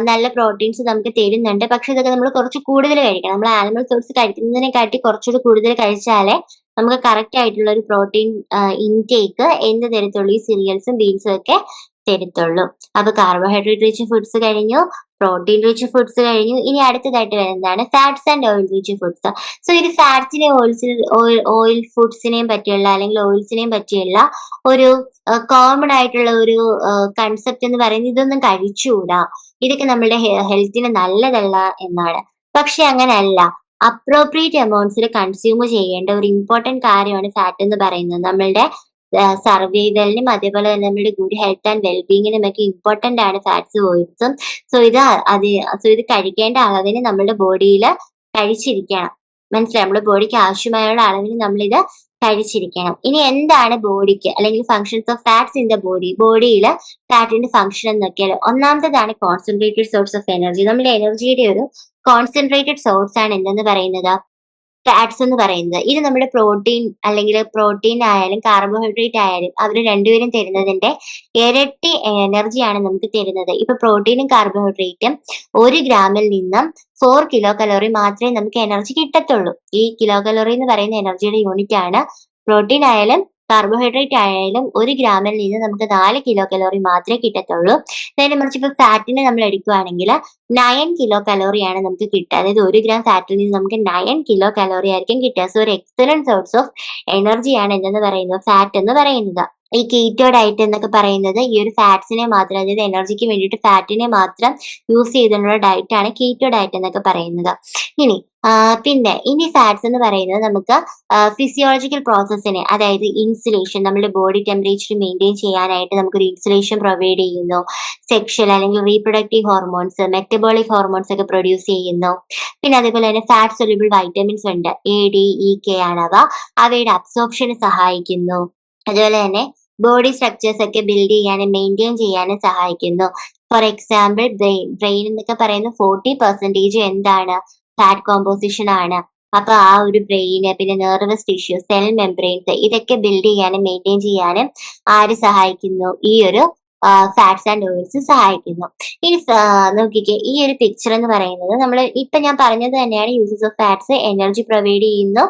നല്ല പ്രോട്ടീൻസ് നമുക്ക് തരുന്നുണ്ട്. പക്ഷെ ഇതൊക്കെ നമ്മൾ കുറച്ച് കൂടുതൽ കഴിക്കണം. നമ്മൾ ആനിമൽ സോഴ്സ് കഴിക്കുന്നതിനെക്കാട്ടി കുറച്ചുകൂടി കൂടുതൽ കഴിച്ചാലേ നമുക്ക് കറക്റ്റ് ആയിട്ടുള്ള ഒരു പ്രോട്ടീൻ ഇൻടേക്ക് എന്ത് തരത്തുള്ളൂ, ഈ സിറിയൽസും ബീൻസും ഒക്കെ തരത്തുള്ളൂ. അപ്പൊ കാർബോഹൈഡ്രേറ്റ് റിച്ച് ഫുഡ്സ് കഴിഞ്ഞു, പ്രോട്ടീൻ റിച്ച് ഫുഡ്സ് കഴിഞ്ഞു. ഇനി അടുത്തതായിട്ട് വരുന്നതാണ് fats and oil rich foods. So ഇത് ഫാറ്റ്സിനെയും ഓയിൽ ഫുഡ്സിനെയും പറ്റിയുള്ള അല്ലെങ്കിൽ ഓയിൽസിനെയും പറ്റിയുള്ള ഒരു കോമൺ ആയിട്ടുള്ള ഒരു കൺസെപ്റ്റ് എന്ന് പറയുന്നത് ഇതൊന്നും കഴിച്ചുകൂടാ, ഇതൊക്കെ നമ്മുടെ ഹെൽത്തിന് നല്ലതല്ല എന്നാണ്. പക്ഷെ അങ്ങനെയല്ല. അപ്രോപ്രിയേറ്റ് എമൗണ്ട്സിൽ കൺസ്യൂം ചെയ്യേണ്ട ഒരു ഇമ്പോർട്ടന്റ് കാര്യമാണ് ഫാറ്റ് എന്ന് പറയുന്നത്. നമ്മളുടെ സർവൈവലിനും അതേപോലെ തന്നെ നമ്മുടെ ഗുഡ് ഹെൽത്ത് ആൻഡ് വെൽബീങ്ങിനും ഒക്കെ ഇമ്പോർട്ടന്റ് ആണ് ഫാറ്റ്സ്, ഓയിൽസും. സോ ഇത് കഴിക്കേണ്ട അളവിന് നമ്മുടെ ബോഡിയിൽ കഴിച്ചിരിക്കണം. മനസ്സിലായി? നമ്മുടെ ബോഡിക്ക് ആവശ്യമായുള്ള അളവിന് നമ്മളിത് കഴിച്ചിരിക്കണം. ഇനി എന്താണ് ബോഡിക്ക് അല്ലെങ്കിൽ functions of fats in the body, ബോഡിയിൽ ഫാറ്റിന്റെ ഫംഗ്ഷൻ എന്നൊക്കെയാൽ ഒന്നാമത്തേതാണ് കോൺസെൻട്രേറ്റഡ് സോഴ്സ് ഓഫ് എനർജി. നമ്മുടെ എനർജിയുടെ ഒരു കോൺസെൻട്രേറ്റഡ് സോഴ്സ് ആണ് എന്തെന്ന് പറയുന്നത് ഫാറ്റ്സ് എന്ന് പറയുന്നത്. ഇത് നമ്മുടെ പ്രോട്ടീൻ അല്ലെങ്കിൽ പ്രോട്ടീൻ ആയാലും കാർബോഹൈഡ്രേറ്റ് ആയാലും അവർ രണ്ടുപേരും തരുന്നതിന്റെ ഇരട്ടി എനർജിയാണ് നമുക്ക് തരുന്നത്. ഇപ്പൊ പ്രോട്ടീനും കാർബോഹൈഡ്രേറ്റും 1 ഗ്രാമിൽ നിന്നും 4 കിലോ കലോറി മാത്രമേ നമുക്ക് എനർജി കിട്ടത്തുള്ളൂ. ഈ കിലോ കലോറി എന്ന് പറയുന്ന എനർജിയുടെ യൂണിറ്റ് ആണ്. പ്രോട്ടീൻ ആയാലും കാർബോഹൈഡ്രേറ്റ് ആയാലും 1 ഗ്രാമിൽ നിന്ന് നമുക്ക് 4 കിലോ കലോറി മാത്രമേ കിട്ടത്തുള്ളൂ. നേരെ മറിച്ച് ഇപ്പൊ ഫാറ്റിനെ നമ്മൾ എടുക്കുകയാണെങ്കിൽ 9 കിലോ കലോറിയാണ് നമുക്ക് കിട്ടുക. അതായത് 1 ഗ്രാം ഫാറ്റിൽ നിന്ന് നമുക്ക് 9 കിലോ കലോറി ആയിരിക്കും കിട്ടുക. സോ ഒരു എക്സലന്റ് സോഴ്സ് ഓഫ് എനർജിയാണ് എന്തെന്ന് പറയുന്നത് ഫാറ്റ് എന്ന് പറയുന്നത്. ഈ കീറ്റോ ഡയറ്റ് എന്നൊക്കെ പറയുന്നത് ഈ ഒരു ഫാറ്റ്സിനെ മാത്രം, അതായത് എനർജിക്ക് വേണ്ടിയിട്ട് ഫാറ്റിനെ മാത്രം യൂസ് ചെയ്തിട്ടുള്ള ഡയറ്റ് ആണ് കീറ്റോ ഡയറ്റ് എന്നൊക്കെ പറയുന്നത്. ഇനി ഇനി ഫാറ്റ്സ് എന്ന് പറയുന്നത് നമുക്ക് ഫിസിയോളജിക്കൽ പ്രോസസ്സിനെ, അതായത് ഇൻസുലേഷൻ, നമ്മുടെ ബോഡി ടെമ്പറേച്ചർ മെയിൻറ്റെയിൻ ചെയ്യാനായിട്ട് നമുക്കൊരു ഇൻസുലേഷൻ പ്രൊവൈഡ് ചെയ്യുന്നു. സെക്ഷൽ അല്ലെങ്കിൽ റീപ്രൊഡക്റ്റീവ് ഹോർമോൺസ്, മെറ്റബോളിക് ഹോർമോൺസ് ഒക്കെ പ്രൊഡ്യൂസ് ചെയ്യുന്നു. പിന്നെ അതേപോലെ തന്നെ ഫാറ്റ് സൊല്യൂബിൾ വൈറ്റമിൻസ് ഉണ്ട്, AD, E, K ആണ് അവ. അവയുടെ അബ്സോർപ്ഷന് സഹായിക്കുന്നു. അതുപോലെ തന്നെ ബോഡി സ്ട്രക്ചേഴ്സ് ഒക്കെ ബിൽഡ് ചെയ്യാനും മെയിൻറ്റെയിൻ ചെയ്യാനും സഹായിക്കുന്നു. ഫോർ എക്സാമ്പിൾ ബ്രെയിൻ എന്നൊക്കെ പറയുന്ന 40% എന്താണ് ഫാറ്റ് കോമ്പോസിഷൻ ആണ്. അപ്പൊ ആ ഒരു ബ്രെയിന്, പിന്നെ നെർവസ് ടിഷ്യൂ, സെൽ മെംബ്രെയിൻസ് ഇതൊക്കെ ബിൽഡ് ചെയ്യാനും മെയിൻറ്റെയിൻ ചെയ്യാനും ആര് സഹായിക്കുന്നു? ഈ ഒരു ഫാറ്റ്സ് ആൻഡ് ഓയിൽസ് സഹായിക്കുന്നു. ഇനി നോക്കിക്കേ, ഈ ഒരു പിക്ചർ എന്ന് പറയുന്നത് നമ്മൾ ഇപ്പൊ ഞാൻ പറഞ്ഞത് തന്നെയാണ്. Uses of fats, energy provide ചെയ്യുന്നു.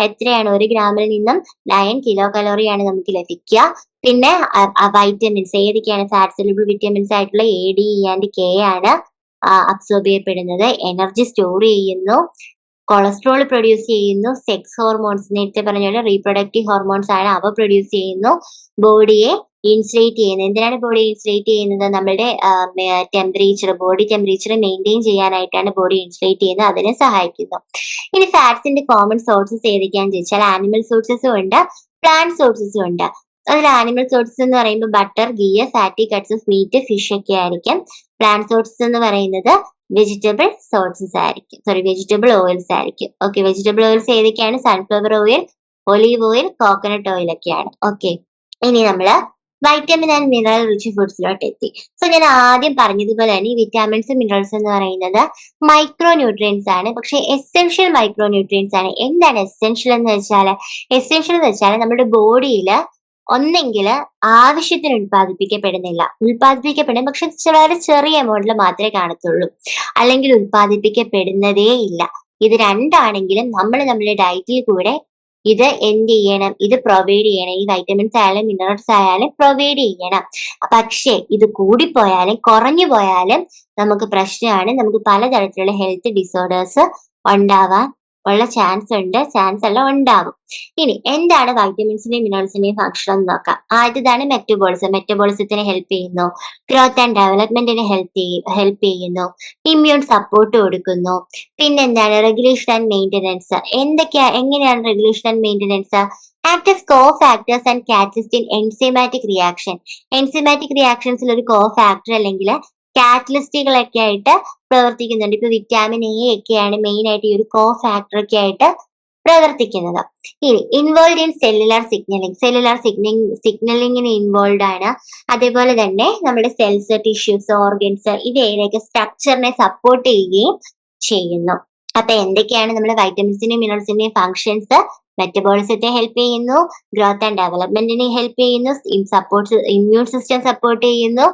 എത്രയാണ്? 1 ഗ്രാമിൽ നിന്നും 9 കിലോ കലോറിയാണ് നമുക്ക് ലഭിക്കുക. പിന്നെ വൈറ്റമിൻസ് ഏതൊക്കെയാണ്? ഫാറ്റ് സൊല്യൂബിൾ വിറ്റമിൻസ് ആയിട്ടുള്ള AD, E, K ആണ് അബ്സോർബ് ചെയ്യപ്പെടുന്നത്. എനർജി സ്റ്റോർ ചെയ്യുന്നു, കൊളസ്ട്രോൾ പ്രൊഡ്യൂസ് ചെയ്യുന്നു, സെക്സ് ഹോർമോൺസ് നേരത്തെ പറഞ്ഞ പോലെ റീപ്രൊഡക്റ്റീവ് ഹോർമോൺസ് ആണ്, അവ പ്രൊഡ്യൂസ് ചെയ്യുന്നു. ബോഡിയെ ഇൻസുലേറ്റ് ചെയ്യുന്നത്. എന്തിനാണ് ബോഡി ഇൻസുലേറ്റ് ചെയ്യുന്നത്? നമ്മുടെ ബോഡി ടെമ്പറേച്ചർ മെയിൻറ്റെയിൻ ചെയ്യാനായിട്ടാണ് ബോഡി ഇൻസുലേറ്റ് ചെയ്യുന്നത്. അതിനെ സഹായിക്കുന്നു. ഇനി ഫാറ്റ്സിന്റെ കോമൺ സോഴ്സസ് ഏതൊക്കെയാണെന്ന് ചോദിച്ചാൽ ആനിമൽ സോഴ്സസും ഉണ്ട്, പ്ലാന്റ് സോഴ്സസും ഉണ്ട്. അതിൽ ആനിമൽ സോഴ്സസ് എന്ന് പറയുമ്പോൾ butter, ghee, fatty cuts of meet, fish ഒക്കെ ആയിരിക്കും. പ്ലാന്റ് സോഴ്സസ് എന്ന് പറയുന്നത് വെജിറ്റബിൾ വെജിറ്റബിൾ ഓയിൽസ് ആയിരിക്കും. ഓക്കെ, വെജിറ്റബിൾ ഓയിൽസ് ഏതൊക്കെയാണ്? Sunflower oil, olive oil, coconut oil ഒക്കെയാണ്. ഓക്കെ, ഇനി നമ്മള് വൈറ്റമിൻ ആൻഡ് മിനറൽ റിച്ച് ഫുഡ്സിലോട്ട് എത്തി. സോ ഞാൻ ആദ്യം പറഞ്ഞതുപോലെ തന്നെ ഈ വിറ്റാമിൻസ്, മിനറൽസ് എന്ന് പറയുന്നത് മൈക്രോ ന്യൂട്രിയൻസ് ആണ്, പക്ഷെ എസെൻഷ്യൽ മൈക്രോ ന്യൂട്രിയൻസ് ആണ്. എന്താണ് എസെൻഷ്യൽ എന്ന് വെച്ചാൽ? എസെൻഷ്യൽ എന്ന് വെച്ചാൽ നമ്മുടെ ബോഡിയിൽ ഒന്നെങ്കിൽ ആവശ്യത്തിന് ഉൽപ്പാദിപ്പിക്കപ്പെടും, പക്ഷെ വളരെ ചെറിയ എമൗണ്ടിൽ മാത്രമേ കാണത്തുള്ളൂ, അല്ലെങ്കിൽ ഉൽപ്പാദിപ്പിക്കപ്പെടുന്നതേ ഇല്ല. ഇത് രണ്ടാണെങ്കിലും നമ്മൾ നമ്മുടെ ഡയറ്റിൽ കൂടെ ഇത് എന്ത് ചെയ്യണം? ഇത് പ്രൊവൈഡ് ചെയ്യണം. ഈ വൈറ്റമിൻസ് ആയാലും മിനറൽസ് ആയാലും പ്രൊവൈഡ് ചെയ്യണം. പക്ഷേ ഇത് കൂടിപ്പോയാലും കുറഞ്ഞു പോയാലും നമുക്ക് പ്രശ്നമാണ്. നമുക്ക് പലതരത്തിലുള്ള ഹെൽത്ത് ഡിസോർഡേഴ്സ് ഉണ്ടാവാൻ ഉള്ള ചാൻസ് ഉണ്ട്, ചാൻസ് അല്ല ഉണ്ടാകും. ഇനി എന്താണ് വൈറ്റമിൻസിന്റെയും മിനറൽസിന്റെയും ഫംഗ്ഷൻ എന്ന് നോക്കാം. ആദ്യതാണ് മെറ്റബോളിസം. മെറ്റബോളിസത്തിന് ഹെൽപ്പ് ചെയ്യുന്നു, ഗ്രോത്ത് ആൻഡ് ഡെവലപ്മെന്റിന് ഹെൽപ്പ് ചെയ്യുന്നു, ഇമ്മ്യൂൺ സപ്പോർട്ട് കൊടുക്കുന്നു. പിന്നെന്താണ് റെഗുലേഷൻ ആൻഡ് മെയിന്റനൻസ്. എങ്ങനെയാണ് regulation and maintenance? Act as co-factors and catalyst in enzymatic reaction. എൻസിമാറ്റിക് റിയാക്ഷൻസിൽ ഒരു കോ-ഫാക്ടർ അല്ലെങ്കിൽ കാറ്റലിസ്റ്റുകളൊക്കെ ആയിട്ട് പ്രവർത്തിക്കുന്നുണ്ട്. ഇപ്പൊ വിറ്റാമിൻ എ ഒക്കെയാണ് മെയിൻ ആയിട്ട് ഈ ഒരു കോ-ഫാക്ടർ ഒക്കെ ആയിട്ട് പ്രവർത്തിക്കുന്നത്. ഇനി ഇൻവോൾവ് ഇൻ സെല്ലുലാർ സിഗ്നലിംഗ്. സിഗ്നലിംഗിന് ഇൻവോൾവ് ആണ്. അതേപോലെ തന്നെ നമ്മുടെ സെൽസ്, ടിഷ്യൂസ്, ഓർഗൻസ് ഇവയൊക്കെ സ്ട്രക്ചറിനെ സപ്പോർട്ട് ചെയ്യുകയും ചെയ്യുന്നു. അപ്പൊ എന്തൊക്കെയാണ് നമ്മുടെ വൈറ്റമിൻസിന്റെയും മിനറൽസിന്റെയും ഫങ്ഷൻസ്? മെറ്റബോളിസത്തെ ഹെൽപ്പ് ചെയ്യുന്നു, ഗ്രോത്ത് ആൻഡ് ഡെവലപ്മെന്റിനെ ഹെൽപ്പ് ചെയ്യുന്നു, ഇമ്മ്യൂൺ സിസ്റ്റം സപ്പോർട്ട് ചെയ്യുന്നു,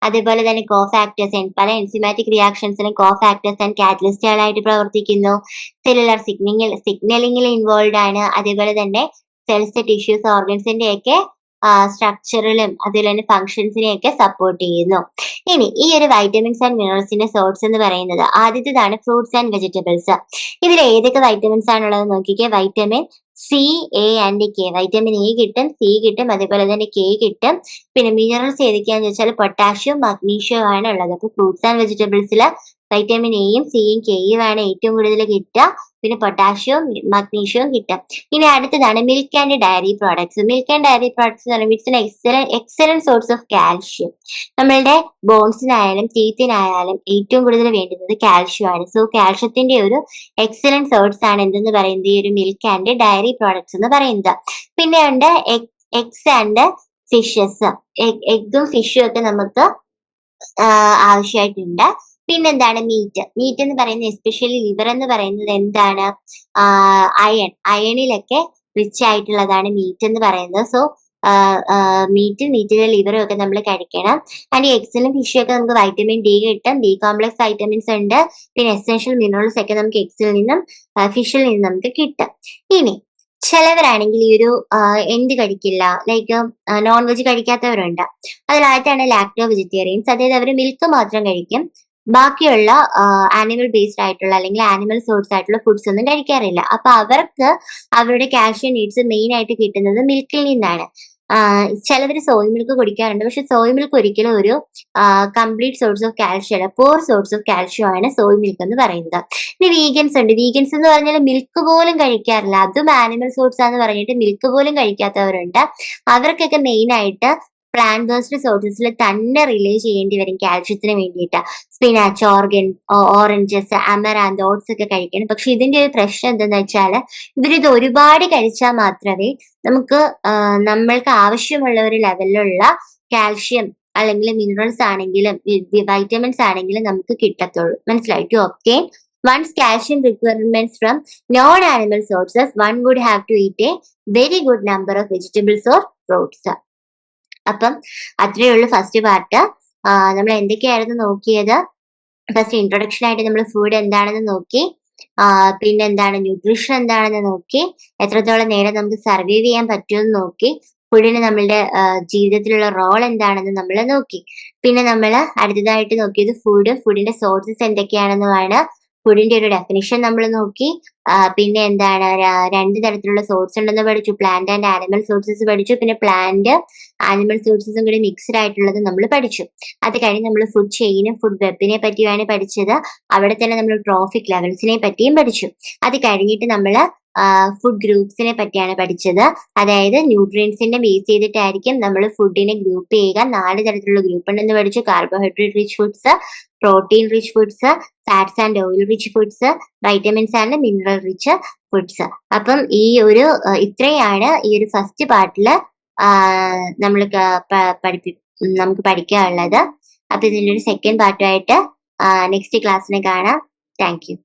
അതേപോലെ തന്നെ കോഫാക്ടേഴ്സ്, പല എൻസിമാറ്റിക് റിയാക്ഷൻസിനും കോഫാക്ടേഴ്സ് ആൻഡ് കാറ്റലിസ്റ്റുകളായിട്ട് പ്രവർത്തിക്കുന്നു, സെല്ലുലാർ സിഗ്നലിംഗിൽ ഇൻവോൾവ് ആണ്, അതേപോലെ തന്നെ സെൽസ്, ടിഷ്യൂസ്, ഓർഗൻസിന്റെ ഒക്കെ സ്ട്രക്ചറിലും അതുപോലെ തന്നെ ഫംഗ്ഷൻസിനെയൊക്കെ സപ്പോർട്ട് ചെയ്യുന്നു. ഇനി ഈ ഒരു വൈറ്റമിൻസ് ആൻഡ് മിനറൽസിന്റെ സോഴ്സ് എന്ന് പറയുന്നത് ആദ്യത്തേതാണ് ഫ്രൂട്ട്സ് ആൻഡ് വെജിറ്റബിൾസ്. ഇതിൽ ഏതൊക്കെ വൈറ്റമിൻസ് ആണുള്ളത് നോക്കിക്കേ. Vitamin C, A and K. Vitamin A കിട്ടും, സി കിട്ടും, അതേപോലെ തന്നെ കെ കിട്ടും. പിന്നെ മിനറൽസ് ഏതൊക്കെയാന്ന് വെച്ചാൽ പൊട്ടാഷ്യം, മഗ്നീഷ്യം ആണ് ഉള്ളത്. അപ്പൊ ഫ്രൂട്ട്സ് ആൻഡ് വെജിറ്റബിൾസിൽ വൈറ്റമിൻ എയും സിയും കെയും ആണ് ഏറ്റവും കൂടുതൽ കിട്ടുക. പിന്നെ പൊട്ടാഷ്യവും മഗ്നീഷ്യവും കിട്ടും. ഇനി അടുത്തതാണ് milk and dairy products. Milk and dairy products എന്ന് പറയുമ്പോൾ it's excellent source of calcium. നമ്മളുടെ ബോൺസിനായാലും ടീത്തിനായാലും ഏറ്റവും കൂടുതൽ വേണ്ടുന്നത് കാൽഷ്യം ആണ്. സോ കാൽഷ്യത്തിന്റെ ഒരു എക്സലന്റ് സോഴ്സ് ആണ് എന്തെന്ന് പറയുന്നത് ഈ ഒരു മിൽക്ക് ആൻഡ് ഡയറി പ്രോഡക്ട്സ് എന്ന് പറയുന്നത്. പിന്നെ ഉണ്ട് എഗ്സ് ആൻഡ് ഫിഷസ്. എഗ്ഗും ഫിഷും ഒക്കെ നമുക്ക് ആവശ്യമായിട്ടുണ്ട്. പിന്നെന്താണ് മീറ്റ് എന്ന് പറയുന്നത്, എസ്പെഷ്യലി ലിവർ എന്ന് പറയുന്നത് എന്താണ്? അയണിലൊക്കെ റിച്ച് ആയിട്ടുള്ളതാണ് മീറ്റ് എന്ന് പറയുന്നത്. സോ മീറ്റിലെ ലിവറും ഒക്കെ നമ്മൾ കഴിക്കണം. ആൻഡ് എഗ്സിലും ഫിഷും ഒക്കെ നമുക്ക് വൈറ്റമിൻ ഡി കിട്ടും, ബി കോംപ്ലക്സ് വൈറ്റമിൻസ് ഉണ്ട്, പിന്നെ എസെൻഷ്യൽ മിനറൽസ് ഒക്കെ നമുക്ക് എഗ്സിൽ നിന്നും ഫിഷിൽ നിന്നും നമുക്ക് കിട്ടും. ഇനി ചിലവരാണെങ്കിൽ ഈ ഒരു എന്ത് കഴിക്കില്ല, ലൈക്ക് നോൺ വെജ് കഴിക്കാത്തവരുണ്ട്. അതിലായിട്ടാണ് ലാക്ടോ വെജിറ്റേറിയൻസ്. അതായത് അവർ മിൽക്ക് മാത്രം കഴിക്കും, ബാക്കിയുള്ള ആനിമൽ ബേസ്ഡ് ആയിട്ടുള്ള അല്ലെങ്കിൽ ആനിമൽ സോഴ്സ് ആയിട്ടുള്ള ഫുഡ്സ് ഒന്നും കഴിക്കാറില്ല. അപ്പൊ അവർക്ക് അവരുടെ കാൽഷ്യം നീഡ്സ് മെയിൻ ആയിട്ട് കിട്ടുന്നത് മിൽക്കിൽ നിന്നാണ്. ചിലവർ സോയ് മിൽക്ക് കുടിക്കാറുണ്ട്, പക്ഷെ സോയ് മിൽക്ക് ഒരിക്കലും ഒരു കംപ്ലീറ്റ് സോഴ്സ് ഓഫ് കാൽഷ്യം അല്ല, പോർ സോഴ്സ് ഓഫ് കാൽഷ്യം ആണ് സോയ് മിൽക്ക് എന്ന് പറയുന്നത്. ഇനി വീഗൻസ് ഉണ്ട്. വീഗൻസ് എന്ന് പറഞ്ഞാൽ മിൽക്ക് പോലും കഴിക്കാറില്ല, അതും ആനിമൽ സോഴ്സ് ആണെന്ന് പറഞ്ഞിട്ട് മിൽക്ക് പോലും കഴിക്കാത്തവരുണ്ട്. അവർക്കൊക്കെ മെയിൻ ആയിട്ട് പ്ലാന്റ് ബേസ്ഡ് സോഴ്സസിൽ തന്നെ റിലേ ചെയ്യേണ്ടി വരും കാൽഷ്യത്തിന് വേണ്ടിയിട്ട്. സ്പിനാച്ച്, ഓറഞ്ചസ്, അമറാന്ത്, ഓട്സ് ഒക്കെ കഴിക്കണം. പക്ഷെ ഇതിന്റെ ഒരു പ്രശ്നം എന്തെന്ന് വെച്ചാൽ ഇവരിത് ഒരുപാട് കഴിച്ചാൽ മാത്രമേ നമുക്ക് നമ്മൾക്ക് ആവശ്യമുള്ള ഒരു ലെവലിലുള്ള കാൽഷ്യം അല്ലെങ്കിൽ മിനറൽസ് ആണെങ്കിലും വൈറ്റമിൻസ് ആണെങ്കിലും നമുക്ക് കിട്ടത്തുള്ളൂ. മനസ്സിലായി? To obtain one's calcium requirements from non-animal sources, one would have to eat a very good number of vegetables or fruits. അപ്പം അത്രയേ ഉള്ളൂ ഫസ്റ്റ് പാർട്ട്. നമ്മൾ എന്തൊക്കെയായിരുന്നു നോക്കിയത്? ഫസ്റ്റ് ഇൻട്രൊഡക്ഷൻ ആയിട്ട് നമ്മൾ ഫുഡ് എന്താണെന്ന് നോക്കി, പിന്നെ എന്താണ് ന്യൂട്രീഷൻ എന്താണെന്ന് നോക്കി, എത്രത്തോളം നേരം നമുക്ക് സർവൈവ് ചെയ്യാൻ പറ്റുമെന്ന് നോക്കി, ഫുഡിന് നമ്മളുടെ ജീവിതത്തിലുള്ള റോൾ എന്താണെന്ന് നമ്മൾ നോക്കി. പിന്നെ നമ്മൾ അടുത്തതായിട്ട് നോക്കിയത് ഫുഡിന്റെ സോഴ്സസ് എന്തൊക്കെയാണെന്നുമാണ്. ഫുഡിന്റെ ഒരു ഡെഫിനിഷൻ നമ്മൾ നോക്കി. പിന്നെ എന്താണ് രണ്ട് തരത്തിലുള്ള സോഴ്സ് ഉണ്ടെന്ന് പഠിച്ചു, പ്ലാന്റ് ആൻഡ് ആനിമൽ സോഴ്സസ് പഠിച്ചു. പിന്നെ പ്ലാന്റ് ആനിമൽ സോഴ്സസും കൂടി മിക്സ്ഡ് ആയിട്ടുള്ളത് നമ്മൾ പഠിച്ചു. അത് കഴിഞ്ഞ് നമ്മൾ ഫുഡ് ചെയിനും ഫുഡ് വെബിനെ പറ്റിയാണ് പഠിച്ചത്. അവിടെ തന്നെ നമ്മൾ ട്രോഫിക് ലെവൽസിനെ പറ്റിയും പഠിച്ചു. അത് കഴിഞ്ഞിട്ട് നമ്മൾ ഫുഡ് ഗ്രൂപ്പ്സിനെ പറ്റിയാണ് പഠിച്ചത്. അതായത് ന്യൂട്രിയൻസിന്റെ ബേസ് ചെയ്തിട്ടായിരിക്കും നമ്മൾ ഫുഡിനെ ഗ്രൂപ്പ് ചെയ്യുക. 4 തരത്തിലുള്ള ഗ്രൂപ്പ് ഉണ്ടെന്ന് പഠിച്ചു. Carbohydrate rich foods, protein rich foods, fats and oil rich foods, vitamins and mineral rich foods. അപ്പം ഈ ഒരു ഇത്രയാണ് ഈ ഒരു ഫസ്റ്റ് പാർട്ടില് നമ്മൾ നമുക്ക് പഠിക്കാനുള്ളത്. അപ്പൊ ഇതിന്റെ ഒരു സെക്കൻഡ് പാർട്ടുമായിട്ട് നെക്സ്റ്റ് ക്ലാസ്സിന് കാണാം. Thank you.